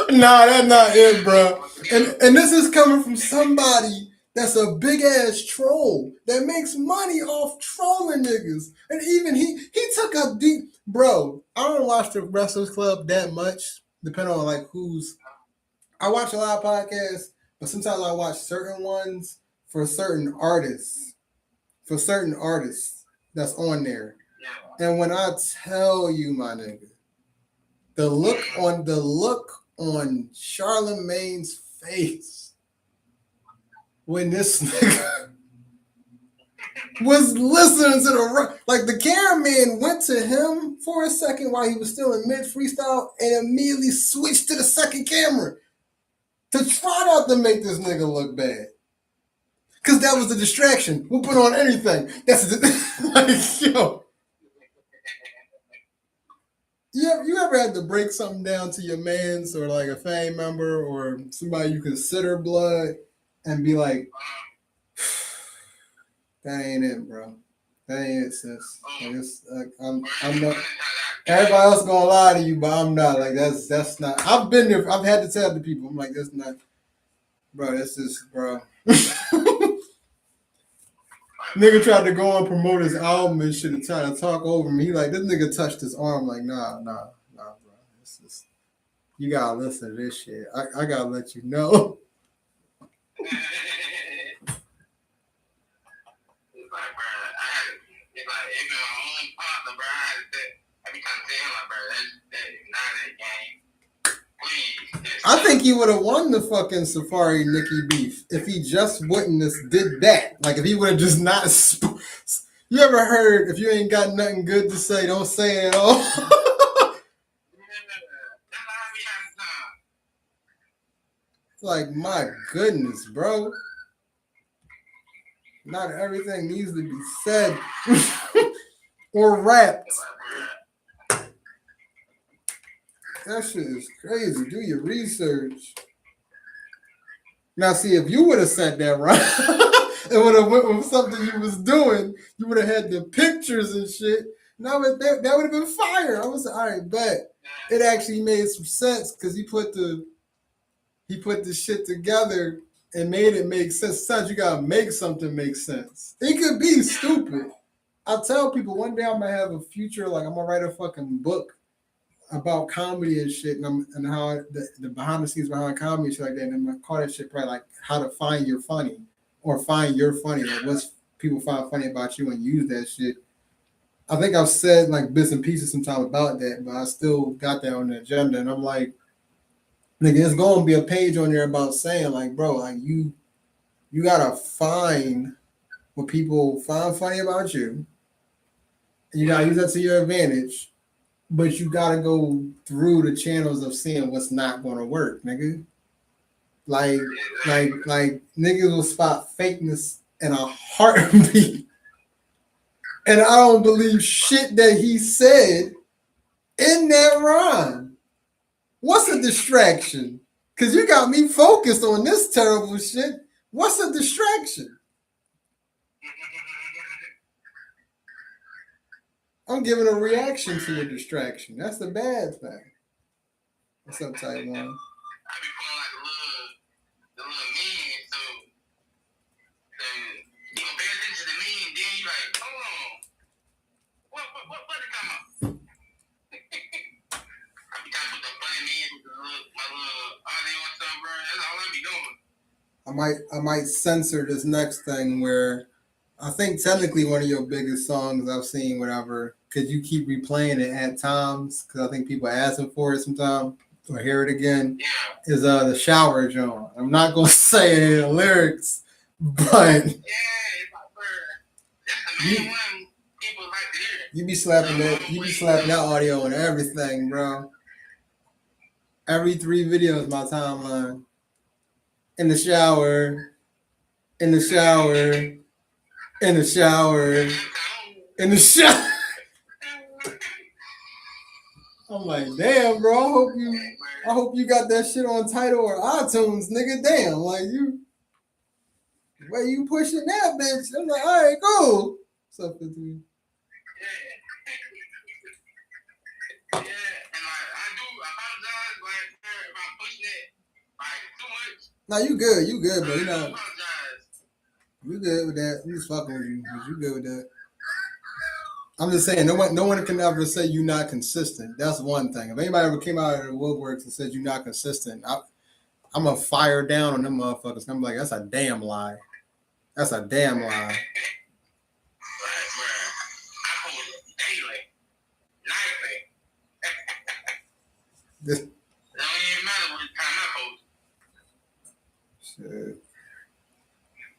Nah, that's not it, bro. And this is coming from somebody that's a big ass troll that makes money off trolling niggas. And even he took a deep bro. I don't watch the Wrestlers Club that much, depending on like who's. I watch a lot of podcasts, but sometimes I watch certain ones for certain artists. For certain artists that's on there. And when I tell you, my nigga, the look on Charlemagne's face when this nigga was listening to like the cameraman went to him for a second while he was still in mid freestyle and immediately switched to the second camera to try not to make this nigga look bad. Cause that was the distraction. We'll put on anything. That's like yo. You ever had to break something down to your mans or like a family member or somebody you consider blood and be like, that ain't it, bro. That ain't it, sis. Like I'm not. Everybody else gonna lie to you, but I'm not. Like that's not. I've been there. I've had to tell the people. I'm like, that's not, bro. That's just, bro. Nigga tried to go and promote his album and shit and try to talk over me. He like, this nigga touched his arm. Like, nah, bro. It's just, you gotta listen to this shit. I gotta let you know. I think he would have won the fucking Safari Nicki beef if he just wouldn't have did that. Like if he would have just not. You ever heard if you ain't got nothing good to say, don't say it at all? Like my goodness, bro. Not everything needs to be said or rapped. That shit is crazy. Do your research. Now, see, if you would have said that right, it would have went with something you was doing. You would have had the pictures and shit. Now that would have been fire. I was like, all right, bet. It actually made some sense because he put the shit together and made it make sense. Sometimes you gotta make something make sense. It could be stupid. I tell people one day I'm gonna have a future, like I'm gonna write a fucking book about comedy and shit, and how the behind the scenes behind comedy and shit like that. And I'm gonna call that shit probably like how to find your funny or find your funny, like what's people find funny about you and use that shit. I think I've said like bits and pieces sometimes about that, but I still got that on the agenda. And I'm like, nigga, there's gonna be a page on there about saying like, bro, like you gotta find what people find funny about you. And you gotta use that to your advantage. But you gotta go through the channels of seeing what's not gonna work, nigga. Like niggas will spot fakeness in a heartbeat. And I don't believe shit that he said in that rhyme. What's a distraction? Cause you got me focused on this terrible shit. What's a distraction? I'm giving a reaction to your distraction. That's the bad thing. What's up, Taiwan? I be pulling like the little meme, so you gonna pay attention to the meme, then you like, hold on, what did come up? I be trying to put the funny memes with my little audio and stuff, bro. That's all I be doing. I might censor this next thing where I think technically one of your biggest songs I've seen, whatever, because you keep replaying it at times, because I think people are asking for it sometimes. or hear it again, Yeah. is the shower joint. I'm not gonna say any of the lyrics, but Yeah, it's like, bro, that's the main one people like to hear. you be slapping that audio and everything, bro. Every 3 videos my timeline. In the shower, in the shower, in the shower, in the shower. I'm like, damn, bro. I hope you got that shit on Tidal or iTunes, nigga. Damn, like you, where you pushing that bitch? I'm like, all right, cool. What's up, 15? Yeah, and like I do apologize, like if I'm pushing it like too much. Nah, you good, but you know, Apologize. you good with that. I'm just fucking with you, cause you good with that. I'm just saying, no one can ever say you're not consistent. That's one thing. If anybody ever came out of the woodworks and said you're not consistent, I'm gonna fire down on them motherfuckers. I'm like, that's a damn lie. That's a damn lie. Right, bro. I post daily, nightly. It don't even matter what time I post. Shit.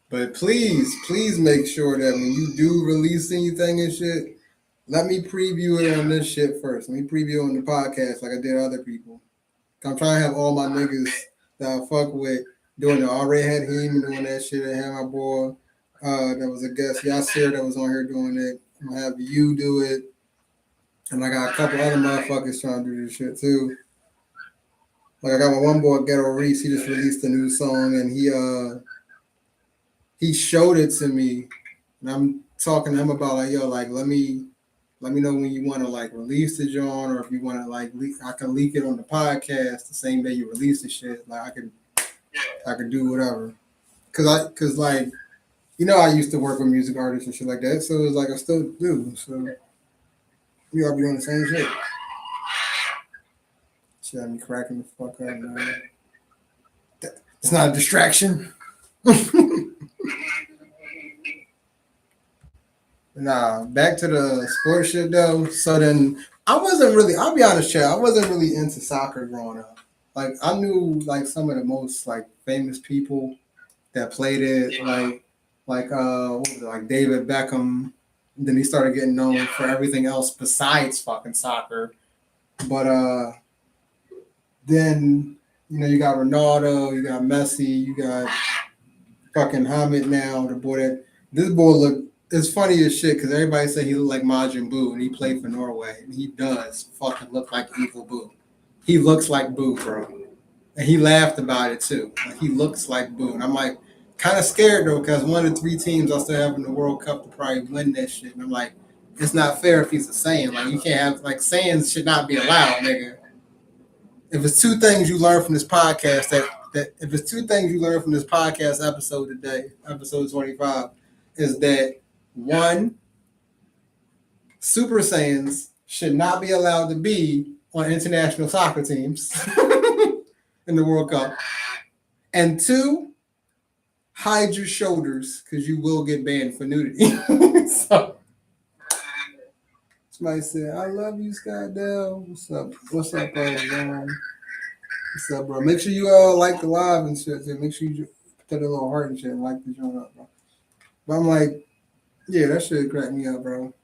But please make sure that when you do release anything and shit, let me preview it on this shit first. Let me preview it on the podcast like I did other people. I'm trying to have all my niggas that I fuck with doing it. I already had him doing that shit. I had my boy that was a guest, Yasir, that was on here doing it. I'm gonna have you do it. And I got a couple other motherfuckers trying to do this shit too. Like I got my one boy, Ghetto Reese, he just released a new song and he showed it to me. And I'm talking to him about like, yo, like let me know when you want to like release the joint, or if you want to like I can leak it on the podcast the same day you release the shit. Like I could do whatever. Cause like, you know, I used to work with music artists and shit like that. So it's like I still do. So we all be doing the same shit. Shit had me cracking the fuck up, man. It's not a distraction. Nah, back to the sports shit though. So then I'll be honest, Chad, I wasn't really into soccer growing up. Like I knew like some of the most like famous people that played it, what was it, like David Beckham. Then he started getting known for everything else besides fucking soccer. But then you got Ronaldo, you got Messi, you got fucking Hamid now, the boy that this boy look. It's funny as shit because everybody say he looked like Majin Buu and he played for Norway and he does fucking look like Evil Boo. He looks like Boo, bro, and he laughed about it too. Like he looks like Boo, and I'm like kind of scared though because one of the 3 teams I still have in the World Cup to probably win that shit. And I'm like, it's not fair if he's a Saiyan. Like you can't have like Saiyans should not be allowed, nigga. If it's 2 things you learn from this podcast, that if it's 2 things you learn from this podcast episode today, episode 25, is that 1, Super Saiyans should not be allowed to be on international soccer teams in the World Cup. And 2, hide your shoulders because you will get banned for nudity. So, somebody said, I love you, Skydale. What's up? What's up, bro? What's up, bro? Make sure you like the live and shit. Make sure you put a little heart and shit and like the joint up, bro. But I'm like, yeah, that shit cracked me up, bro.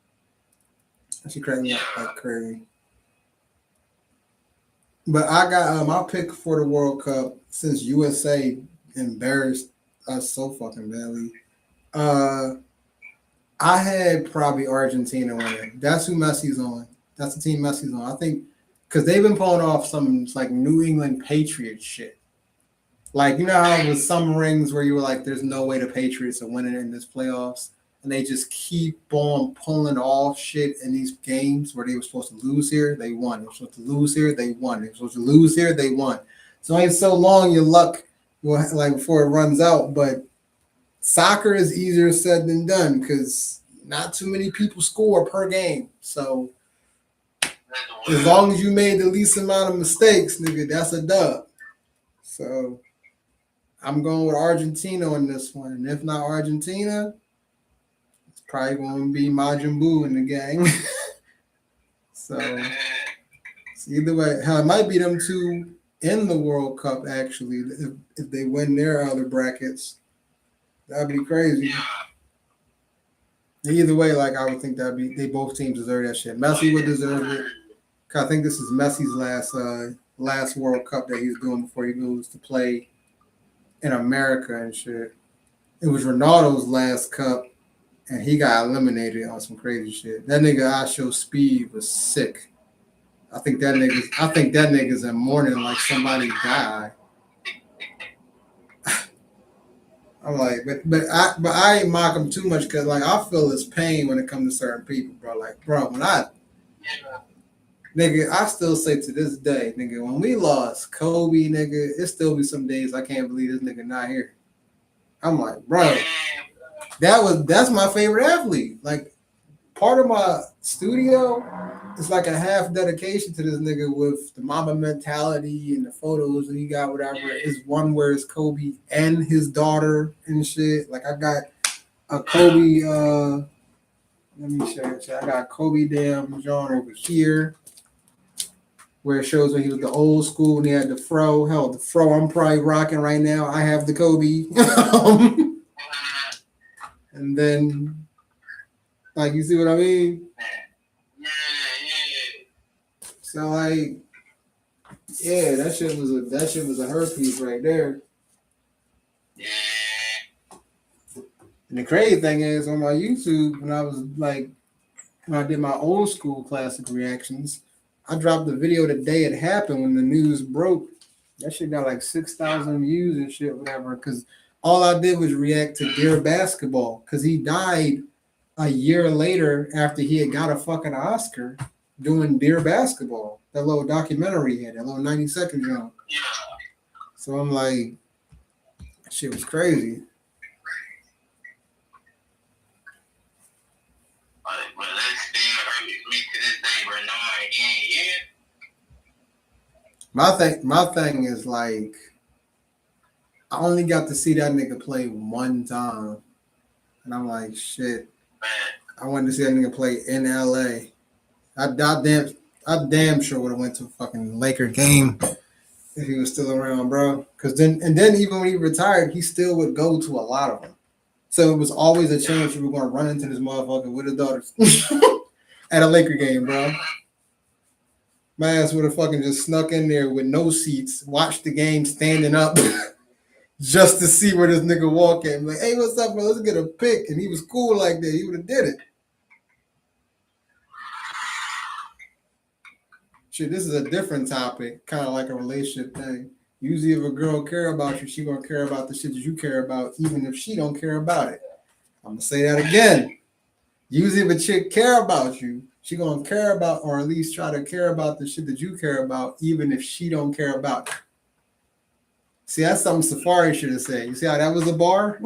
That shit cracked me up like crazy. But I got my pick for the World Cup since USA embarrassed us so fucking badly. I had probably Argentina winning. That's who Messi's on. That's the team Messi's on. I think because they've been pulling off some like New England Patriots shit. Like, you know how with some rings where you were like, there's no way the Patriots are winning in this playoffs, and they just keep on pulling off shit in these games where they were supposed to lose here, they won. They were supposed to lose here, they won. They were supposed to lose here, they won. So it ain't so long your luck like before it runs out, but soccer is easier said than done because not too many people score per game. So as long as you made the least amount of mistakes, nigga, that's a dub. So I'm going with Argentina on this one. And if not Argentina, it's probably going to be Majin Buu in the game. So Either way, hell, it might be them two in the World Cup actually. If they win their other brackets, that'd be crazy. Yeah. Either way, like I would think that'd be they both teams deserve that shit. Messi would deserve it. 'Cause I think this is Messi's last World Cup that he's doing before he goes to play in America and shit. It was Ronaldo's last cup, and he got eliminated on some crazy shit. That nigga I show speed was sick. I think that nigga's in mourning like somebody died. I'm like, but I ain't mock him too much because like I feel his pain when it comes to certain people, bro. Like, bro, when I nigga, I still say to this day, nigga, when we lost Kobe, nigga, it still be some days I can't believe this nigga not here. I'm like, bro, that's my favorite athlete. Like, part of my studio is like a half dedication to this nigga with the Mamba mentality and the photos that he got, whatever. Is one where it's Kobe and his daughter and shit. Like I got a Kobe. Let me show you. I got Kobe damn John over here, where it shows when he was the old school and he had the fro. Hell, the fro I'm probably rocking right now. I have the Kobe. And then, like, you see what I mean? Yeah. So like, yeah, that shit was a her piece right there. Yeah. And the crazy thing is, on my YouTube, when I did my old school classic reactions, I dropped the video the day it happened when the news broke. That shit got like 6,000 views and shit, whatever. Because all I did was react to Dear Basketball, because he died a year later after he had got a fucking Oscar doing Dear Basketball. That little documentary he had, that little 90-second jump. Yeah. So I'm like, that shit was crazy. But that still hurts me to this day, bro. No, I ain't here. My thing is like, I only got to see that nigga play one time, and I'm like, shit. I wanted to see that nigga play in LA. I damn sure would have went to a fucking Laker game if he was still around, bro. Then even when he retired, he still would go to a lot of them. So it was always a chance you were going to run into this motherfucker with his daughters at a Laker game, bro. My ass would have fucking just snuck in there with no seats, watched the game standing up just to see where this nigga walk at. Like, hey, what's up, bro? Let's get a pic. And he was cool like that. He would have did it. Shit, this is a different topic, kind of like a relationship thing. Usually if a girl care about you, she gonna care about the shit that you care about, even if she don't care about it. I'm gonna say that again. Usually if a chick care about you, she gonna care about, or at least try to care about the shit that you care about, even if she don't care about it. See, that's something Safari should have said. You see how that was a bar?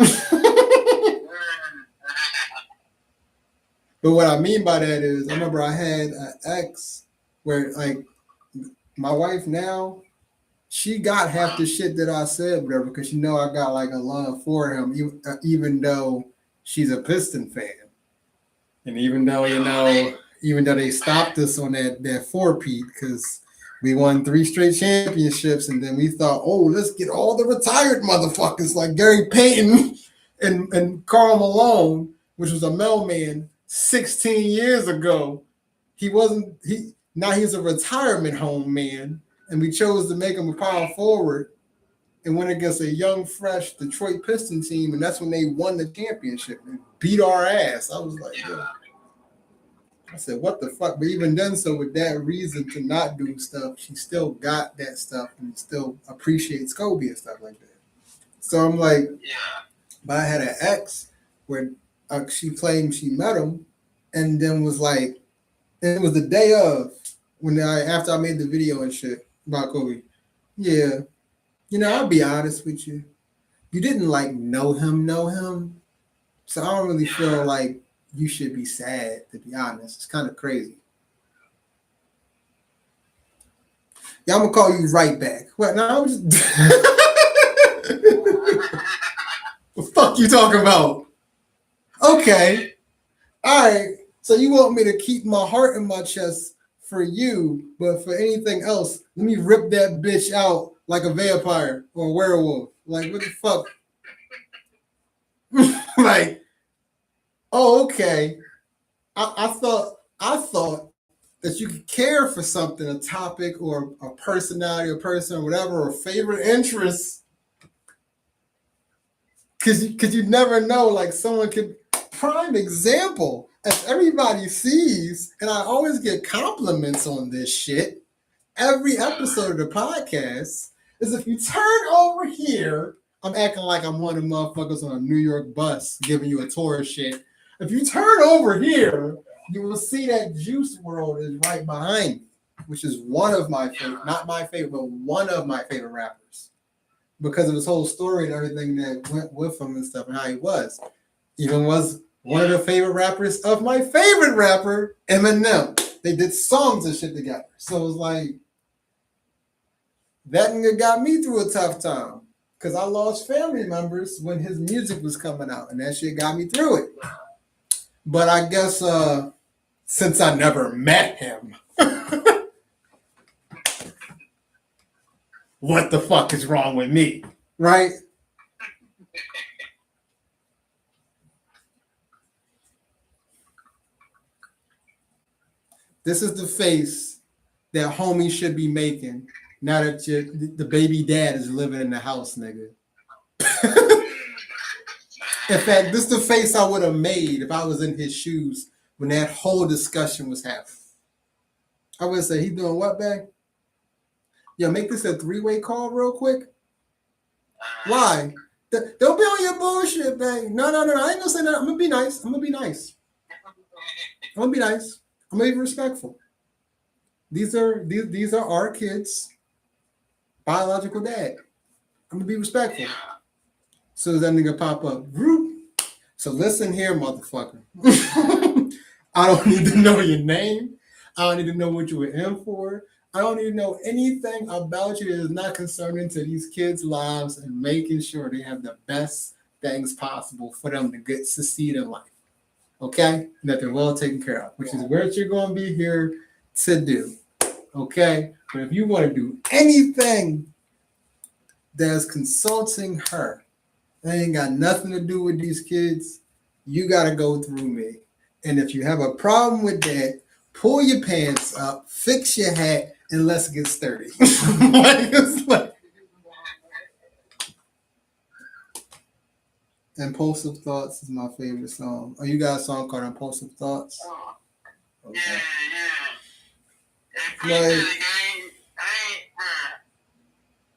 But what I mean by that is, I remember I had an ex where, like, my wife now, she got half the shit that I said, whatever, because she know I got like a love for him, even though she's a Piston fan, and even though they stopped us on that four-peat because we won 3 straight championships, and then we thought, oh, let's get all the retired motherfuckers like Gary Payton and Karl Malone, which was a mailman 16 years ago. Now he's a retirement home man. And we chose to make him a power forward and went against a young, fresh Detroit Pistons team. And that's when they won the championship and beat our ass. I was like, yo. I said, what the fuck? But even then, so with that reason to not do stuff, she still got that stuff and still appreciates Kobe and stuff like that. So I'm like, but I had an ex where she claimed she met him and then was like, and it was the day of after I made the video and shit about Kobe. Yeah. I'll be honest with you. You didn't like know him. So I don't really feel like you should be sad, to be honest. It's kind of crazy. Yeah, I'm gonna call you right back. What? No, I'm just what the fuck you talking about? Okay. All right. So you want me to keep my heart in my chest for you, but for anything else, let me rip that bitch out like a vampire or a werewolf. Like, what the fuck? Like, oh, okay. I thought that you could care for something, a topic or a personality, a person, or whatever, or favorite interest. Cause you never know, like someone could prime example, as everybody sees, and I always get compliments on this shit. Every episode of the podcast is if you turn over here, I'm acting like I'm one of the motherfuckers on a New York bus giving you a tour of shit. If you turn over here, you will see that Juice World is right behind me, which is one of my favorite, not my favorite, but one of my favorite rappers. Because of his whole story and everything that went with him and stuff and how he was. Even was one of the favorite rappers of my favorite rapper, Eminem. They did songs and shit together. So it was like, that nigga got me through a tough time. Because I lost family members when his music was coming out. And that shit got me through it. But I guess since I never met him, what the fuck is wrong with me? Right? This is the face that homie should be making now that the baby dad is living in the house, nigga. In fact, this is the face I would have made if I was in his shoes when that whole discussion was happening. I would say, he doing what, babe? Yo, make this a three-way call real quick. Why? Don't be on your bullshit, babe. No. I ain't gonna say that. I'm gonna be nice. I'm gonna be nice. I'm gonna be respectful. These are our kids' biological dad. I'm gonna be respectful. So that nigga pop up. So listen here, motherfucker. I don't need to know your name. I don't need to know what you were in for. I don't need to know anything about you that is not concerning to these kids' lives and making sure they have the best things possible for them to succeed in life. Okay? And that they're well taken care of, which is what you're going to be here to do. Okay? But if you want to do anything that's consulting her, that ain't got nothing to do with these kids, you got to go through me. And if you have a problem with that, pull your pants up, fix your hat, and let's get sturdy. Impulsive Thoughts is my favorite song. Oh, you got a song called Impulsive Thoughts? Okay. Yeah. Like,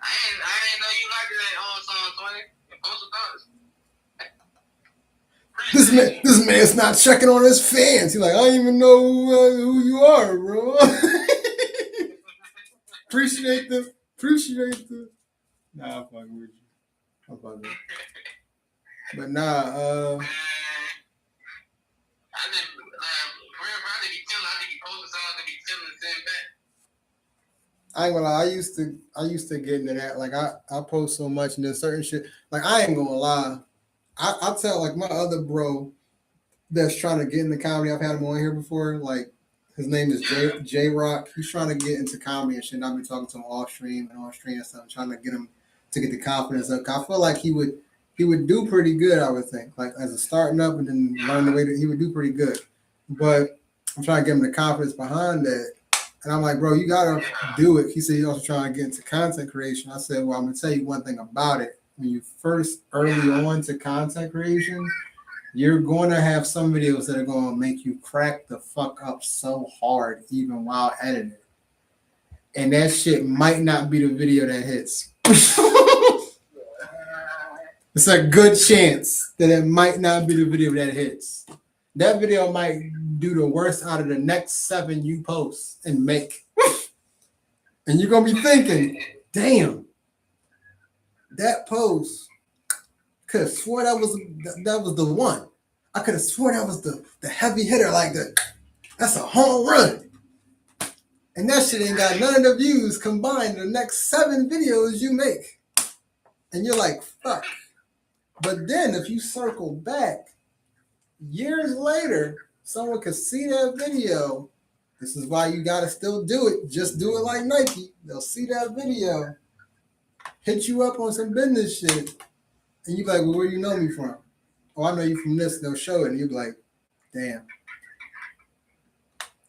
I ain't know you like that song, 20. Impulsive Thoughts. This man's not checking on his fans. He's like, I don't even know who you are, bro. Appreciate the. Nah, I'm fucking with you. But nah, I ain't gonna lie, I used to get into that. Like I post so much and there's certain shit. Like I ain't gonna lie. I tell like my other bro that's trying to get into comedy. I've had him on here before. Like his name is J Rock. He's trying to get into comedy and shit. And I've been talking to him off stream and stuff, trying to get him to get the confidence up. I feel like he would do pretty good, I would think. Like as a starting up and then learn the way that he would do pretty good. But I'm trying to get him the confidence behind that. And I'm like, bro, you gotta do it. He said he's also trying to get into content creation. I said, well, I'm gonna tell you one thing about it. When you first early on to content creation, you're going to have some videos that are going to make you crack the fuck up so hard, even while editing. And that shit might not be the video that hits. It's a good chance that it might not be the video that hits. That video might do the worst out of the next 7 you post and make. And you're going to be thinking, damn, that post, could have swore that was the one. I could have swore that was the heavy hitter, like that's a home run. And that shit ain't got none of the views combined in the next 7 videos you make. And you're like, fuck. But then if you circle back, years later, someone could see that video This is why you gotta still do it. Just do it like Nike. They'll see that video, hit you up on some business shit, and you be like, well, where you know me from? Oh, I know you from this. They'll show it, and you be like, damn.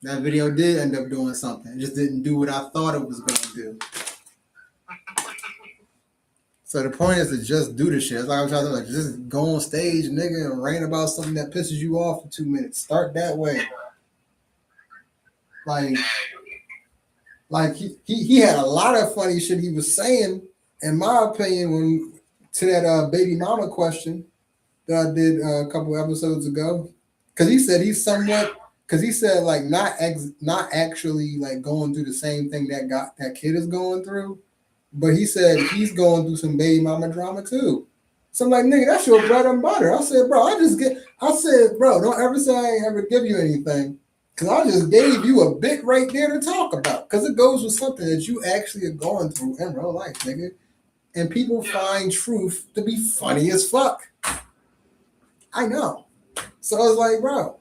That video did end up doing something. It just didn't do what I thought it was going to do. So the point is to just do the shit. It's like I'm trying to like just go on stage, nigga, and rant about something that pisses you off for 2 minutes. Start that way. Like he had a lot of funny shit he was saying, in my opinion, when to that baby mama question that I did a couple episodes ago. Because he said he's somewhat. Because he said like not actually like going through the same thing that kid is going through, but he said he's going through some baby mama drama too. So I'm like, nigga, that's your bread and butter. I said, bro, bro, don't ever say I ain't ever give you anything, because I just gave you a bit right there to talk about, because it goes with something that you actually are going through in real life, nigga. And people find truth to be funny as fuck. I know. So I was like, bro,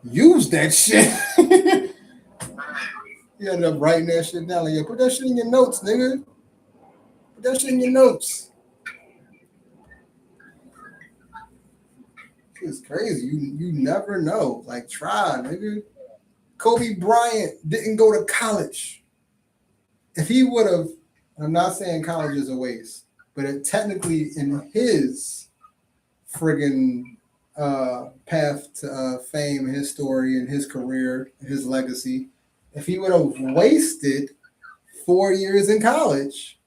use that shit. You ended up writing that shit down. Like, yeah, put that shit in your notes, nigga. Put that shit in your notes. It's crazy. You never know. Like, try, nigga. Kobe Bryant didn't go to college. If he would have, I'm not saying college is a waste, but it technically in his friggin' path to fame, his story, and his career, and his legacy, if he would have wasted 4 years in college,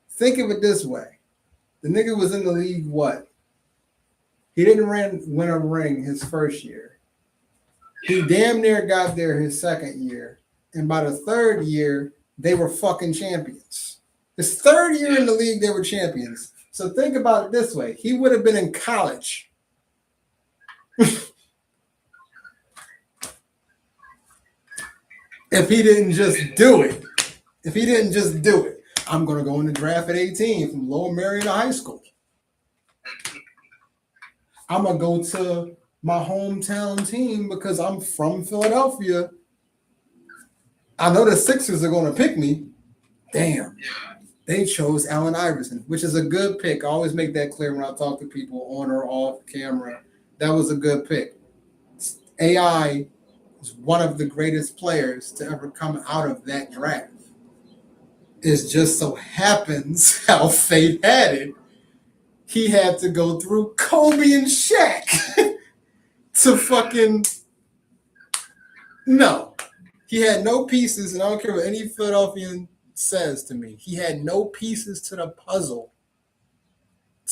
think of it this way. The nigga was in the league, what? He didn't win a ring his first year. He damn near got there his second year. And by the third year, they were fucking champions. His third year in the league, they were champions. So think about it this way. He would have been in college. If he didn't just do it. If he didn't just do it. I'm going to go in the draft at 18 from Lower Marietta High School. I'm going to go to my hometown team because I'm from Philadelphia. I know the Sixers are going to pick me. Damn. They chose Allen Iverson, which is a good pick. I always make that clear when I talk to people on or off camera. That was a good pick. AI is one of the greatest players to ever come out of that draft. It just so happens how fate had it. He had to go through Kobe and Shaq to fucking... No. He had no pieces, and I don't care what any Philadelphian says to me. He had no pieces to the puzzle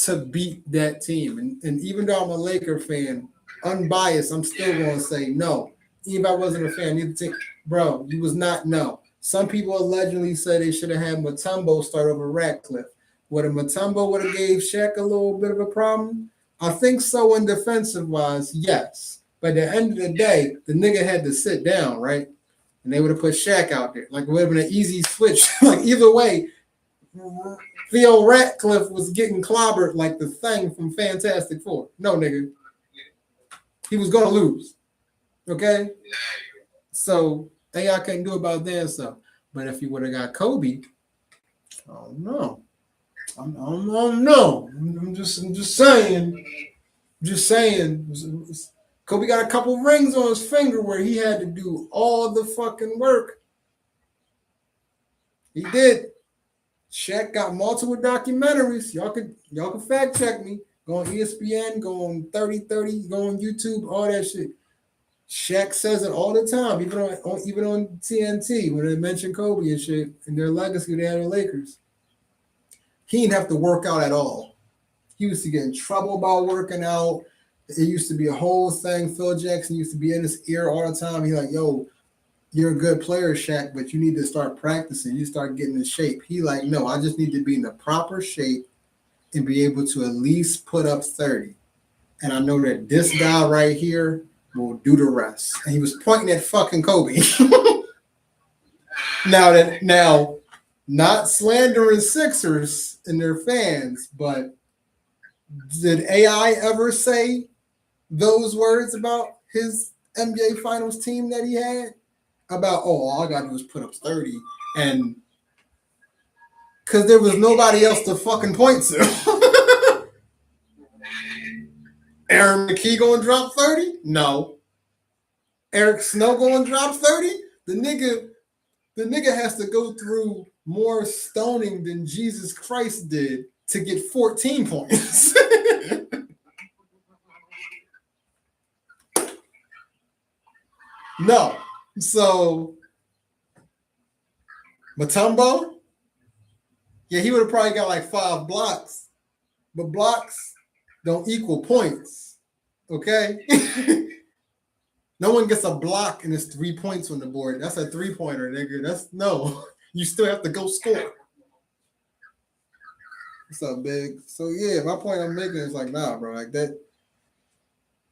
to beat that team. And even though I'm a Laker fan, unbiased, I'm still going to say no. Even if I wasn't a fan, neither team. Bro, you was not, no. Some people allegedly say they should have had Mutombo start over Ratcliffe. Would a Mutombo would have gave Shaq a little bit of a problem? I think so in defensive-wise, yes. But at the end of the day, the nigga had to sit down, right? And they would have put Shaq out there. Like, it would have been an easy switch. Like, either way, Theo Ratcliffe was getting clobbered like the thing from Fantastic Four. No, nigga. He was going to lose. Okay? So, AI couldn't do about that stuff. But if he would have got Kobe, I don't know. I don't know. I'm just saying. Just saying. Kobe got a couple rings on his finger where he had to do all the fucking work. He did. Shaq got multiple documentaries. Y'all can fact check me. Go on ESPN, go on 3030, go on YouTube, all that shit. Shaq says it all the time, even on TNT when they mention Kobe and shit and their legacy they had in the Lakers. He didn't have to work out at all. He used to get in trouble about working out. It used to be a whole thing. Phil Jackson used to be in his ear all the time. He's like, yo, you're a good player, Shaq, but you need to start practicing. You start getting in shape. He like, no, I just need to be in the proper shape and be able to at least put up 30. And I know that this guy right here will do the rest. And he was pointing at fucking Kobe. Now, not slandering Sixers and their fans, but did AI ever say those words about his NBA Finals team that he had? about, oh, all I gotta do is put up 30, and because there was nobody else to fucking point to. Aaron McKee gonna drop 30? No. Eric Snow gonna drop 30? The nigga has to go through more stoning than Jesus Christ did to get 14 points. No. So Matumbo, yeah, he would have probably got like 5 blocks, but blocks don't equal points. Okay? No one gets a block and it's 3 points on the board. That's a 3-pointer, nigga. That's no. You still have to go score. What's up, big? So yeah, my point I'm making is like, nah, bro. Like that,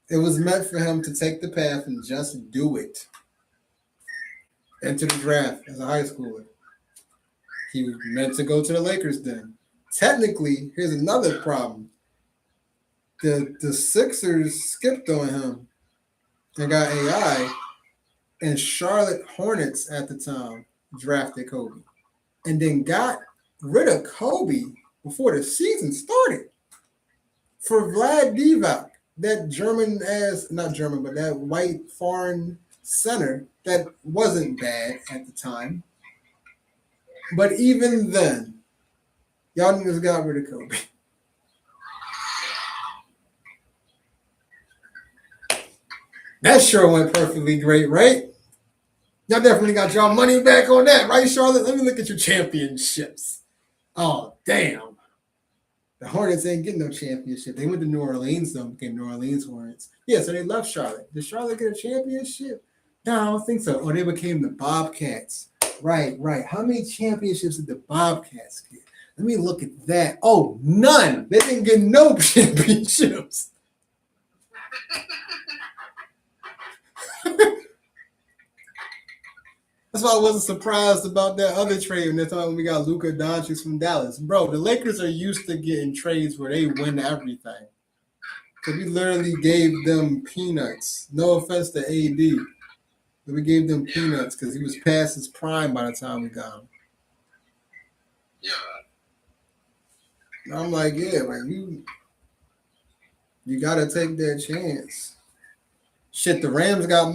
it was meant for him to take the path and just do it. Enter the draft as a high schooler. He was meant to go to the Lakers then. Technically, here's another problem. The Sixers skipped on him and got AI, and Charlotte Hornets at the time drafted Kobe, and then got rid of Kobe before the season started for Vlad Divac, that German ass, not German, but that white foreign center that wasn't bad at the time. But even then, y'all niggas got rid of Kobe. That sure went perfectly great, right? Y'all definitely got y'all money back on that, right, Charlotte? Let me look at your championships. Oh, damn. The Hornets ain't getting no championship. They went to New Orleans, though, became New Orleans Hornets. Yeah, so they left Charlotte. Did Charlotte get a championship? No, I don't think so. Oh, they became the Bobcats. Right. How many championships did the Bobcats get? Let me look at that. Oh, none. They didn't get no championships. That's why I wasn't surprised about that other trade when they thought we got Luka Doncic from Dallas. Bro, the Lakers are used to getting trades where they win everything. Because we literally gave them peanuts. No offense to AD. But we gave them peanuts because he was past his prime by the time we got him. Yeah. I'm like, yeah, like you gotta take that chance. Shit, the Rams got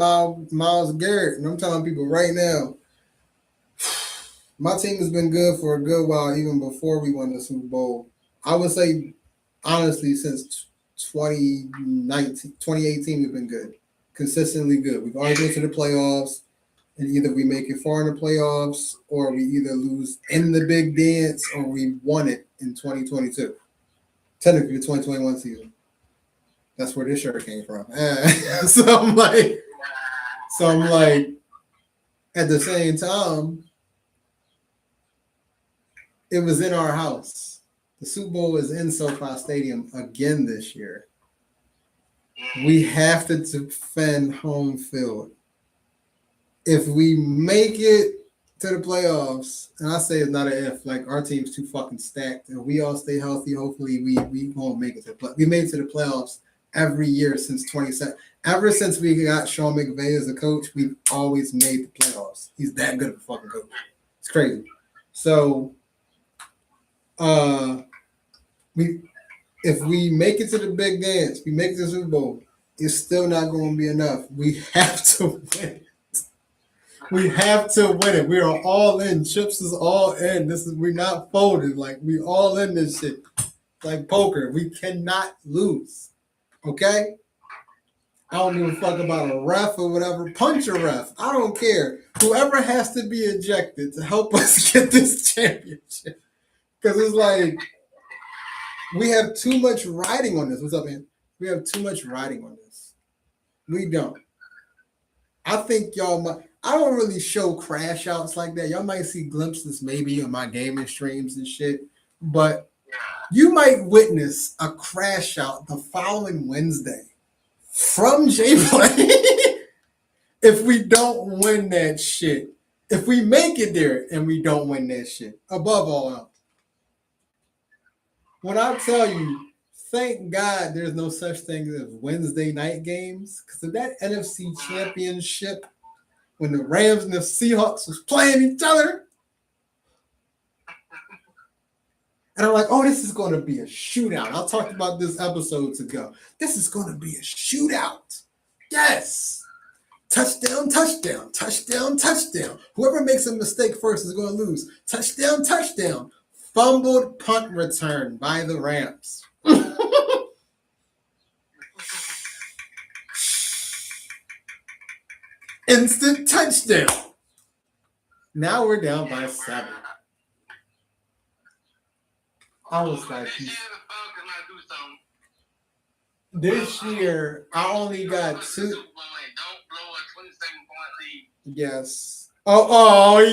Myles Garrett, and I'm telling people right now, my team has been good for a good while, even before we won the Super Bowl. I would say, honestly, since 2018, we've been good. Consistently good. We've always been to the playoffs, and either we make it far in the playoffs, or we either lose in the big dance, or we won it in 2022. Technically, the 2021 season. That's where this shirt came from. so I'm like, at the same time, it was in our house. The Super Bowl is in SoFi Stadium again this year. We have to defend home field. If we make it to the playoffs, and I say it's not an if, like our team's too fucking stacked, and we all stay healthy, hopefully we won't make it to the playoffs. We made it to the playoffs every year since 2017. Ever since we got Sean McVay as a coach, we've always made the playoffs. He's that good of a fucking coach. It's crazy. So if we make it to the big dance, we make the Super Bowl, it's still not going to be enough. We have to win. We have to win it. We are all in. Chips is all in. We're not folding. Like we all in this shit. Like poker. We cannot lose. Okay? I don't give a fuck about a ref or whatever. Punch a ref. I don't care. Whoever has to be ejected to help us get this championship. Because it's like we have too much riding on this. What's up, man? We have too much riding on this. We don't. I think y'all might. I don't really show crash outs like that. Y'all might see glimpses maybe on my gaming streams and shit. But you might witness a crash out the following Wednesday from Jplay if we don't win that shit. If we make it there and we don't win that shit, above all else. When I tell you, thank God there's no such thing as Wednesday night games, because if that NFC championship when the Rams and the Seahawks was playing each other. And I'm like, oh, this is going to be a shootout. I talked about this episodes ago. This is going to be a shootout. Yes. Touchdown, touchdown, touchdown, touchdown. Whoever makes a mistake first is going to lose. Touchdown, touchdown. Fumbled punt return by the Rams. Instant touchdown. Now we're down by 7. I was like, this year I only got 2. Yes. Oh.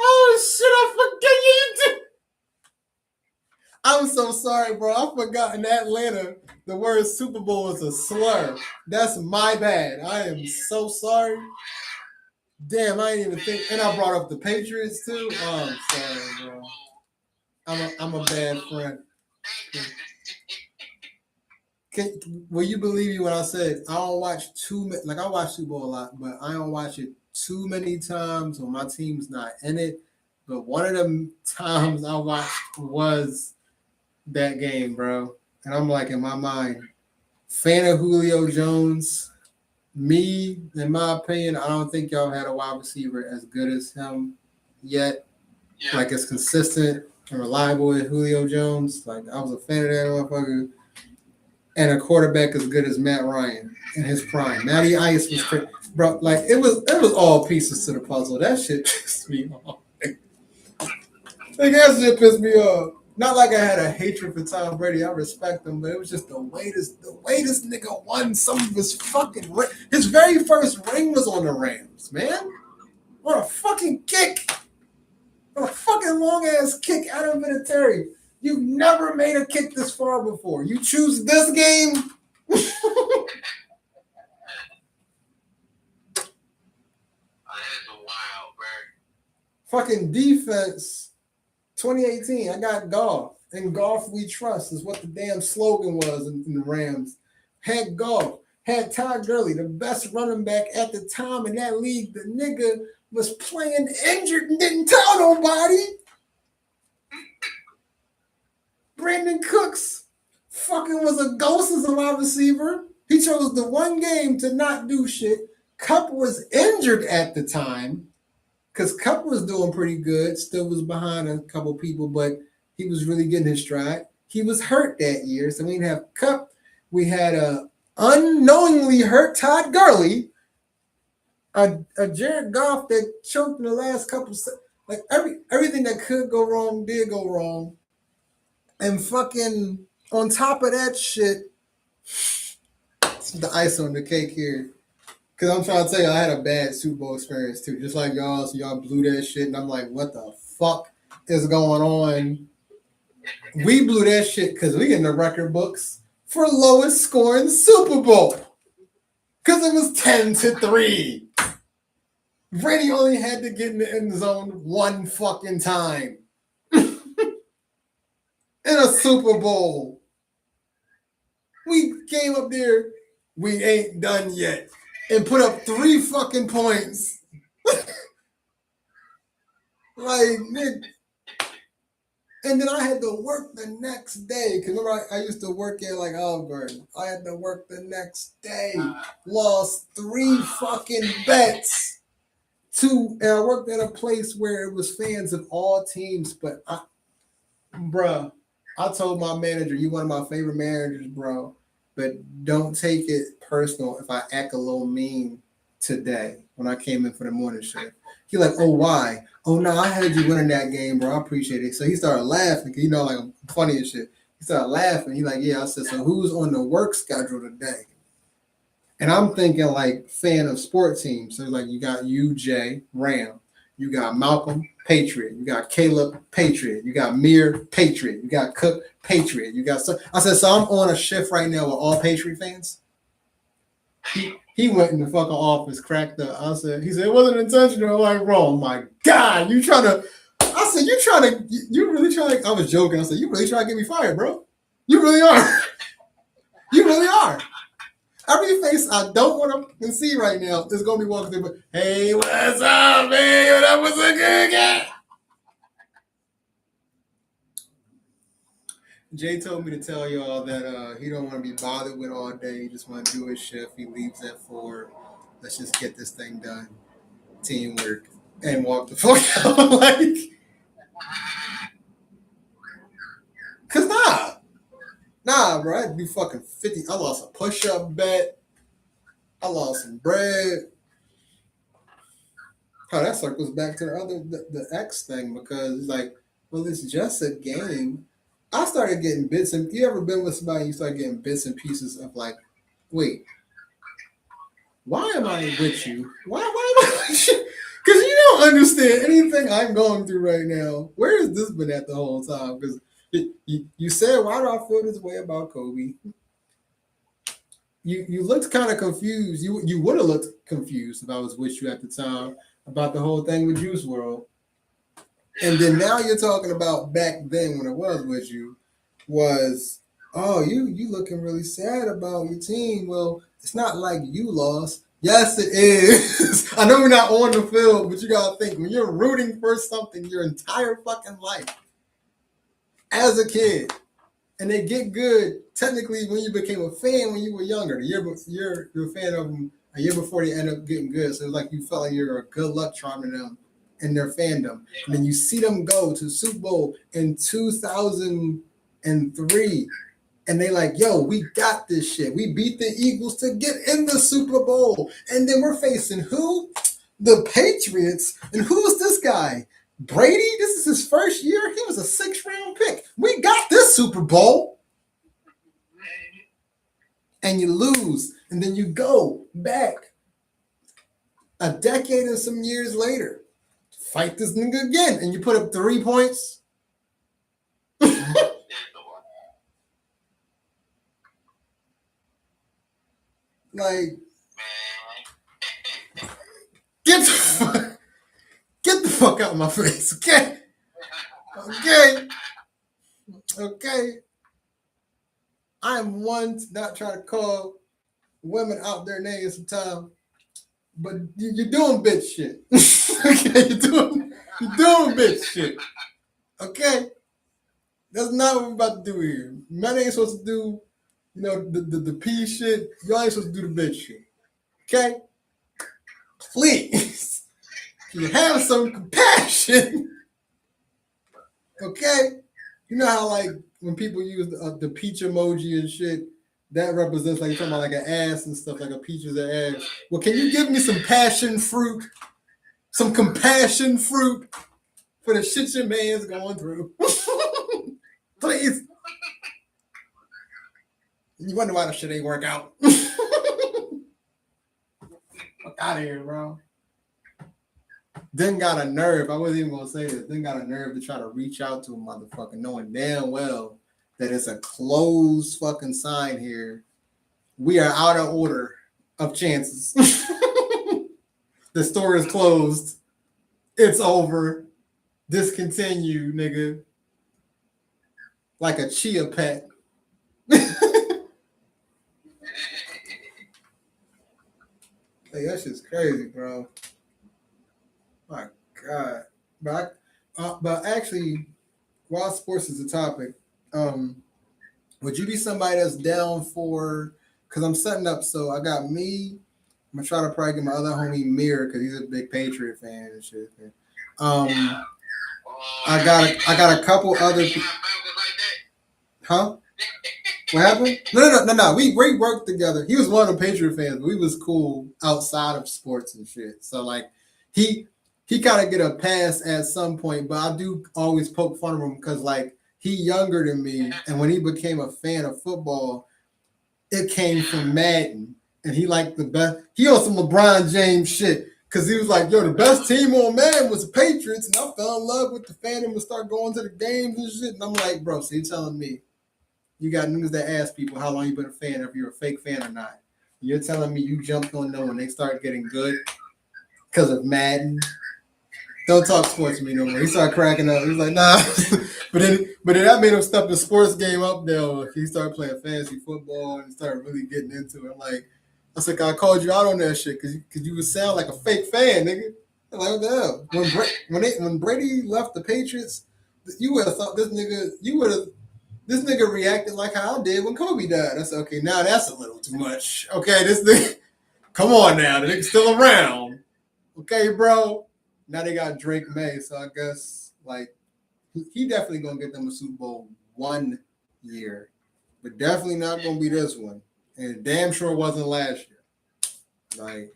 Oh shit! I forget you did. I'm so sorry, bro. I forgot in Atlanta the word Super Bowl is a slur. That's my bad. I am so sorry. Damn, I didn't even think. And I brought up the Patriots too. Oh, I'm sorry, bro. I'm a bad friend. Will you believe me when I said I don't watch I watch Super Bowl a lot, but I don't watch it too many times when my team's not in it. But one of them times I watched was that game, bro. And I'm like, in my mind, fan of Julio Jones. Me, in my opinion, I don't think y'all had a wide receiver as good as him yet. Yeah. Like as consistent and reliable as Julio Jones. Like I was a fan of that motherfucker. And a quarterback as good as Matt Ryan in his prime. Matty Ice was crazy. Bro, like it was all pieces to the puzzle. That shit pissed me off. Like that shit pissed me off. Not like I had a hatred for Tom Brady. I respect him, but it was just the way this nigga won some of his fucking his very first ring was on the Rams, man. What a fucking kick. What a fucking long ass kick out of Vinatieri. You've never made a kick this far before. You choose this game. That's wild, bro. Fucking defense. 2018, I got Goff. And Goff we trust is what the damn slogan was in the Rams. Had Goff. Had Todd Gurley, the best running back at the time in that league. The nigga was playing injured and didn't tell nobody. Brandon Cooks fucking was a ghost as a wide receiver. He chose the one game to not do shit. Kupp was injured at the time because Kupp was doing pretty good. Still was behind a couple people, but he was really getting his stride. He was hurt that year, so we didn't have Kupp. We had a unknowingly hurt Todd Gurley, a Jared Goff that choked in the last couple. Like everything that could go wrong did go wrong. And fucking on top of that shit, the ice on the cake here. Because I'm trying to tell you, I had a bad Super Bowl experience too. Just like y'all, so y'all blew that shit. And I'm like, what the fuck is going on? We blew that shit because we in the record books for lowest scoring Super Bowl. Because it was 10-3. Brady only had to get in the end zone one fucking time. In a Super Bowl. We came up there, we ain't done yet, and put up 3 fucking points. Like, Nick. And then I had to work the next day. Because remember, I used to work at like Olive Garden. I had to work the next day. Lost 3 fucking bets. 2, and I worked at a place where it was fans of all teams, but I told my manager, you one of my favorite managers, bro, but don't take it personal if I act a little mean today when I came in for the morning shift. He like, oh, why? Oh, no, I had you winning that game, bro. I appreciate it. So he started laughing, you know, like I'm funny and shit. He started laughing. He like, yeah, I said, so who's on the work schedule today? And I'm thinking like fan of sport teams. So like you got UJ, Ram. You got Malcolm, Patriot. You got Caleb, Patriot. You got Mir, Patriot. You got Cook, Patriot. You got I said, so I'm on a shift right now with all Patriot fans. He went in the fucking office, cracked up. He said, it wasn't intentional. I'm like, bro, my God, you really trying to, I was joking. I said, you really trying to get me fired, bro? You really are. You face I don't want to see right now is gonna be walking through. But hey, what's up, man? That was a good guy. Jay told me to tell y'all that he don't want to be bothered with all day. He just want to do his shift. He leaves at 4. Let's just get this thing done. Teamwork. And walk the fuck out. Like, cause nah, bro. I had to do fucking 50. I lost a push-up bet. I lost some bread. Oh, that circles back to the X thing because it's like, well, it's just a game. I started getting bits and you ever been with somebody and you start getting bits and pieces of like, wait, why am I with you? Why am I with you? Because you don't understand anything I'm going through right now. Where has this been at the whole time? Because you said, why do I feel this way about Kobe? You looked kind of confused. You would have looked confused if I was with you at the time about the whole thing with Juice World. And then now you're talking about back then when I was with you was, oh, you looking really sad about your team. Well, it's not like you lost. Yes, it is. I know we're not on the field, but you got to think when you're rooting for something your entire fucking life as a kid, and they get good technically when you became a fan when you were younger. You're a fan of them a year before they end up getting good. So it's like you felt like you're a good luck charm to them in their fandom. And then you see them go to Super Bowl in 2003. And they like, yo, we got this shit. We beat the Eagles to get in the Super Bowl. And then we're facing who? The Patriots. And who's this guy? Brady? This is his first year? He was a 6th-round pick. We got this Super Bowl. And you lose. And then you go back a decade and some years later. Fight this nigga again. And you put up 3 points. Like, get the fuck out of my face, okay? Okay. I am one to not try to call women out their names sometimes, but you're doing bitch shit. Okay, you're doing bitch shit. Okay, that's not what we're about to do here. Men ain't supposed to do, the P shit. Y'all ain't supposed to do the bitch shit. Okay, please, you have some compassion. Okay, you know how like when people use the peach emoji and shit, that represents like you're talking about like an ass and stuff, like a peach is an ass. Well, can you give me some passion fruit, some compassion fruit for the shit your man's going through? Please. You wonder why the shit ain't work out. Fuck out of here, bro. Then got a nerve. I wasn't even gonna say this. Then got a nerve to try to reach out to a motherfucker, knowing damn well that it's a closed fucking sign here. We are out of order of chances. The store is closed. It's over. Discontinue, nigga. Like a chia pet. Hey, that shit's crazy, bro. My God. But actually, while sports is a topic, would you be somebody that's down for? Because I'm setting up, so I got me. I'm gonna try to probably get my other homie Mir because he's a big Patriot fan and shit. I got a couple other people. Huh? What happened? No. We worked together. He was one of the Patriot fans, but we was cool outside of sports and shit. So like he kind of get a pass at some point, but I do always poke fun of him because like he younger than me, and when he became a fan of football, it came from Madden, and he liked the best. He on some LeBron James shit because he was like, yo, the best team on Madden was the Patriots, and I fell in love with the fandom and start going to the games and shit. And I'm like, bro, so you telling me you got niggas that ask people how long you been a fan, if you're a fake fan or not. You're telling me you jumped on them when they started getting good because of Madden. Don't talk sports to me no more. He started cracking up. He was like, nah. but then that made him step the sports game up there. He started playing fantasy football and started really getting into it. I'm like, I said, I called you out on that shit because you would sound like a fake fan, nigga. Like what the hell? When Brady left the Patriots, you would have thought this nigga reacted like how I did when Kobe died. I said, okay, now that's a little too much. Okay, this nigga, come on now, the nigga's still around. Okay, bro. Now they got Drake May, so I guess like he definitely gonna get them a Super Bowl one year, but definitely not gonna be this one, and damn sure wasn't last year. Like,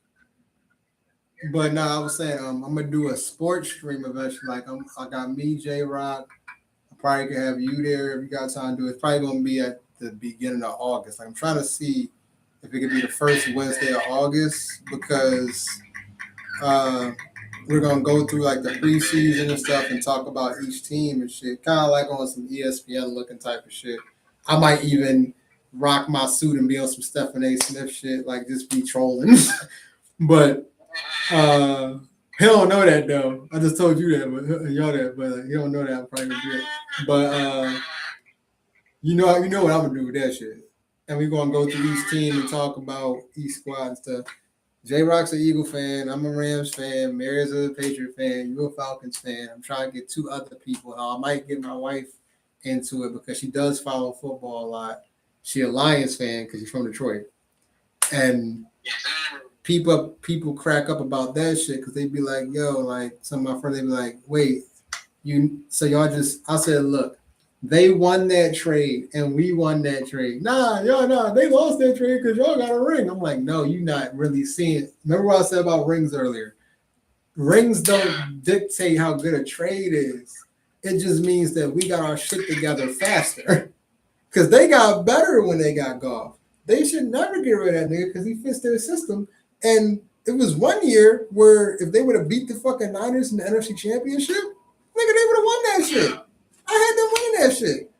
but no, I was saying I'm gonna do a sports stream eventually. Like I got me, J Rock. I probably could have you there if you got time to do it. It's probably gonna be at the beginning of August. Like I'm trying to see if it could be the first Wednesday of August because we're gonna go through like the preseason and stuff and talk about each team and shit. Kind of like on some ESPN looking type of shit. I might even rock my suit and be on some Stephen A. Smith shit, like just be trolling. But he don't know that though. I just told you that, but y'all that, but he don't know that. I'm probably gonna do it. But you know what I'm gonna do with that shit. And we're gonna go through each team and talk about each squad and stuff. J Rock's an Eagle fan. I'm a Rams fan. Mary's a Patriot fan. You're a Falcons fan. I'm trying to get two other people. I might get my wife into it because she does follow football a lot. She's a Lions fan because she's from Detroit. And people crack up about that shit because they be like, yo, like some of my friends, they be like, wait, so y'all just, I said, look, they won that trade and we won that trade. Nah, they lost that trade because y'all got a ring. I'm like, no, you're not really seeing it. Remember what I said about rings earlier? Rings don't dictate how good a trade is. It just means that we got our shit together faster. Because they got better when they got Goff. They should never get rid of that nigga because he fits their system. And it was 1 year where if they would have beat the fucking Niners in the NFC Championship, nigga, they would have won that shit. I had them winning that shit.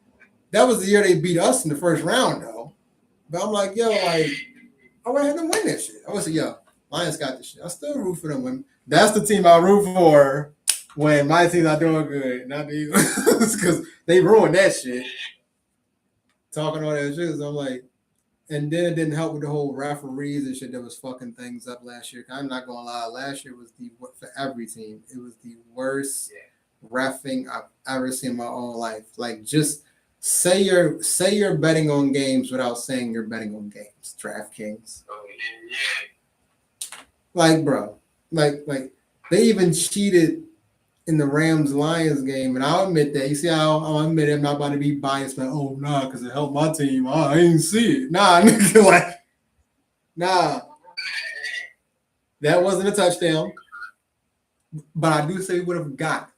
That was the year they beat us in the first round, though. But I'm like, yo, like, I would have had them win that shit. I would say, yo, Lions got this shit. I still root for them when that's the team I root for when my team's not doing good, not the Eagles, because they ruined that shit. Talking all that shit, so I'm like, and then it didn't help with the whole referees and shit that was fucking things up last year. I'm not gonna lie, last year was for every team. It was the worst reffing I've ever seen in my own life. Like, just say you're betting on games without saying you're betting on games. DraftKings. Oh yeah. Like, bro, like they even cheated in the Rams-Lions game, and I'll admit that. You see how I'll admit I'm not about to be biased, but oh nah, because it helped my team. I ain't see it. Nah, nigga, like, nah. That wasn't a touchdown. But I do say we would have got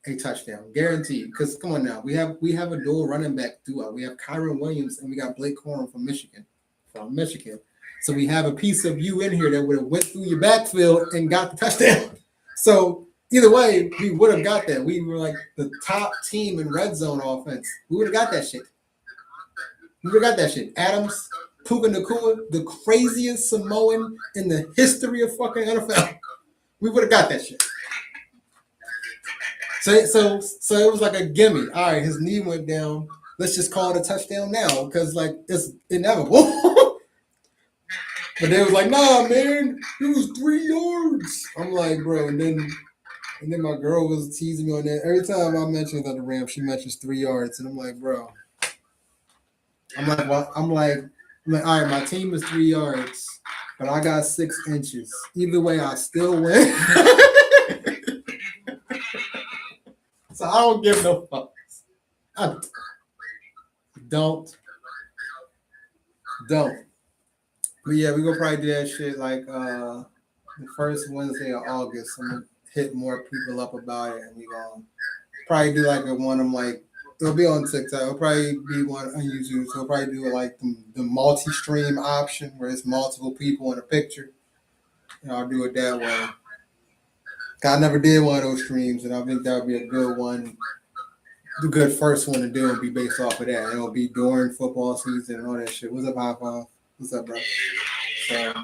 a touchdown, guaranteed. Because come on now, we have a dual running back duo. We have Kyron Williams and we got Blake Corum from Michigan. So we have a piece of you in here that would have went through your backfield and got the touchdown. So either way, we would have got that. We were like the top team in red zone offense. We would have got that shit. Adams, Puka Nacua, the craziest Samoan in the history of fucking NFL. We would have got that shit. So it was like a gimme. All right, his knee went down. Let's just call it a touchdown now because like it's inevitable. But they was like, nah, man, it was 3 yards. I'm like, bro, and then my girl was teasing me on that. Every time I mention about the Rams, she mentions 3 yards, and I'm like, bro. I'm like, well, I'm like, all right, my team is 3 yards, but I got 6 inches. Either way, I still win. So I don't give no fucks. I don't. But yeah, we gonna probably do that shit like the first Wednesday of August. I'm gonna hit more people up about it, and we gonna probably do like a one. I'm like, it'll be on TikTok. It'll probably be one on YouTube. So we'll probably do like the multi-stream option where it's multiple people in a picture. And I'll do it that way. I never did one of those streams, and I think that would be a good one. The good first one to do and be based off of that. And it'll be during football season and all that shit. What's up, High Five? What's up, bro? So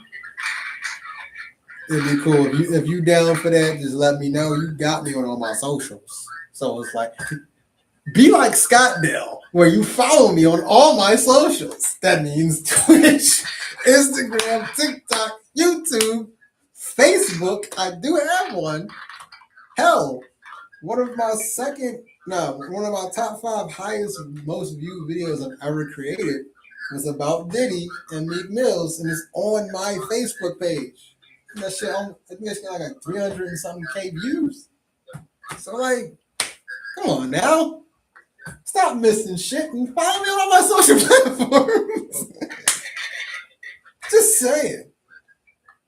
it'd be cool. If you down for that, just let me know. You got me on all my socials. So it's like, be like Scott Dell, where you follow me on all my socials. That means Twitch, Instagram, TikTok, YouTube, Facebook. I do have one. Hell, one of my top 5 highest, most viewed videos I've ever created was about Diddy and Meek Mills, and it's on my Facebook page. And that shit, I think that shit got like 300 and something K views. So like, come on now, stop missing shit and follow me on all my social platforms. Just saying,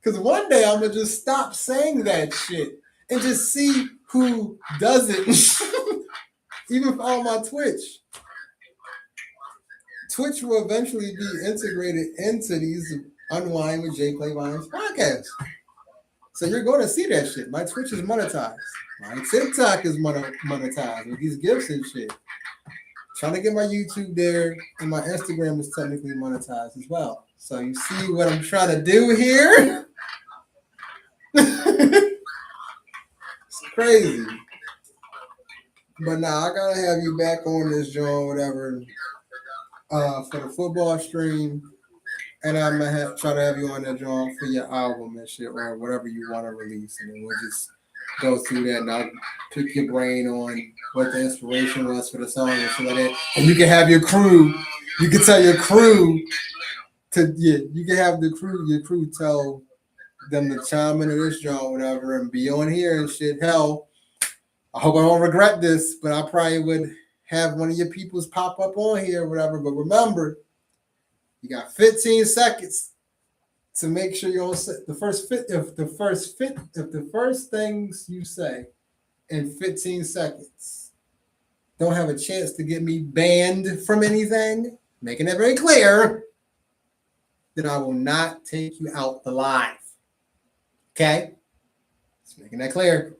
because one day I'm gonna just stop saying that shit and just see who does it. Even follow my Twitch. Twitch will eventually be integrated into these Unwine with Jplay Vines podcasts. So you're going to see that shit. My Twitch is monetized. My TikTok is monetized with these gifts and shit. Trying to get my YouTube there, and my Instagram is technically monetized as well. So you see what I'm trying to do here? It's crazy. But now I gotta have you back on this, John, whatever, for the football stream. And I'm gonna try to have you on that, John, for your album and shit, or whatever you want to release. And then we'll just go through that, and I'll pick your brain on what the inspiration was for the song and shit like that. And you can have your crew. You can tell your crew you can have your crew tell them to chime into this, John, whatever, and be on here and shit. Hell, I hope I don't regret this, but I probably would have one of your peoples pop up on here or whatever. But remember, you got 15 seconds to make sure you don't say the first things you say in 15 seconds don't have a chance to get me banned from anything, making that very clear, then I will not take you out the live. Okay? Just making that clear.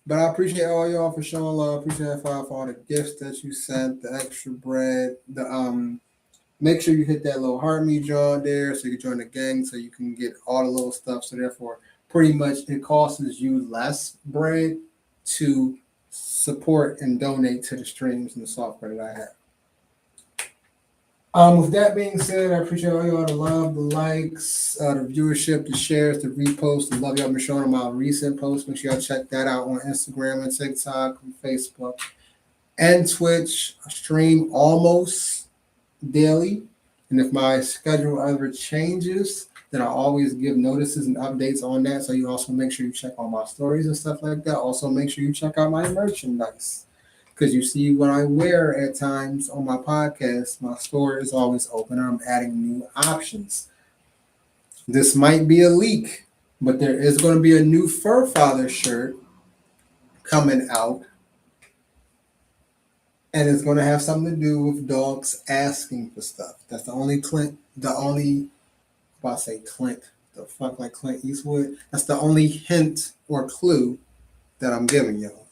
But I appreciate all y'all for showing love. Appreciate for all the gifts that you sent, the extra bread, make sure you hit that little heart me John there so you can join the gang so you can get all the little stuff. So therefore, pretty much it costs you less bread to support and donate to the streams and the software that I have. With that being said, I appreciate all y'all the love, the likes, the viewership, the shares, the reposts, the love y'all been showing on my recent posts. Make sure y'all check that out on Instagram and TikTok and Facebook and Twitch. I stream almost daily, and if my schedule ever changes, then I always give notices and updates on that. So you also make sure you check on my stories and stuff like that. Also make sure you check out my merchandise, because you see what I wear at times on my podcast. My store is always open. I'm adding new options. This might be a leak, but there is going to be a new Fur Father shirt coming out. And it's going to have something to do with dogs asking for stuff. That's the only Clint Eastwood. That's the only hint or clue that I'm giving y'all.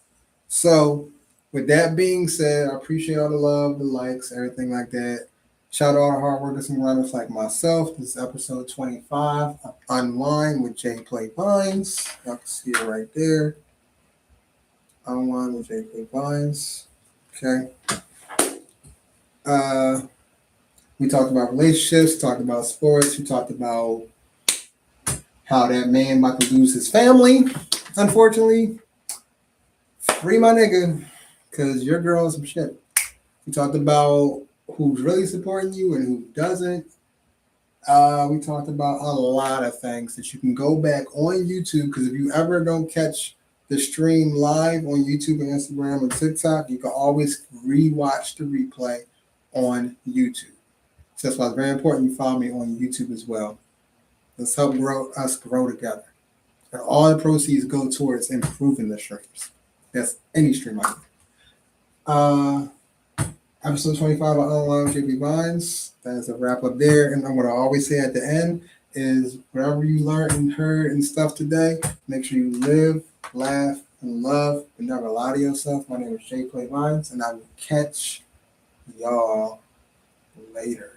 So with that being said, I appreciate all the love, the likes, everything like that. Shout out to all the hard workers and runners like myself. This is episode 25 of Unwine with Jplay Vines. Y'all can see it right there. Unwine with Jplay Vines. Okay. We talked about relationships, talked about sports, we talked about how that man about to lose his family, unfortunately. Free my nigga, because your girl is some shit. We talked about who's really supporting you and who doesn't. We talked about a lot of things that you can go back on YouTube, because if you ever don't catch the stream live on YouTube and Instagram and TikTok, you can always rewatch the replay on YouTube. So that's why it's very important you follow me on YouTube as well. Let's help us grow together. And all the proceeds go towards improving the streams. That's any stream I do. Episode 25 of Unwine with JP Vines. That's a wrap up there. And what I always say at the end is whatever you learned and heard and stuff today, make sure you live, laugh, and love, but never lie to yourself. My name is Jplay Vines, and I will catch y'all later.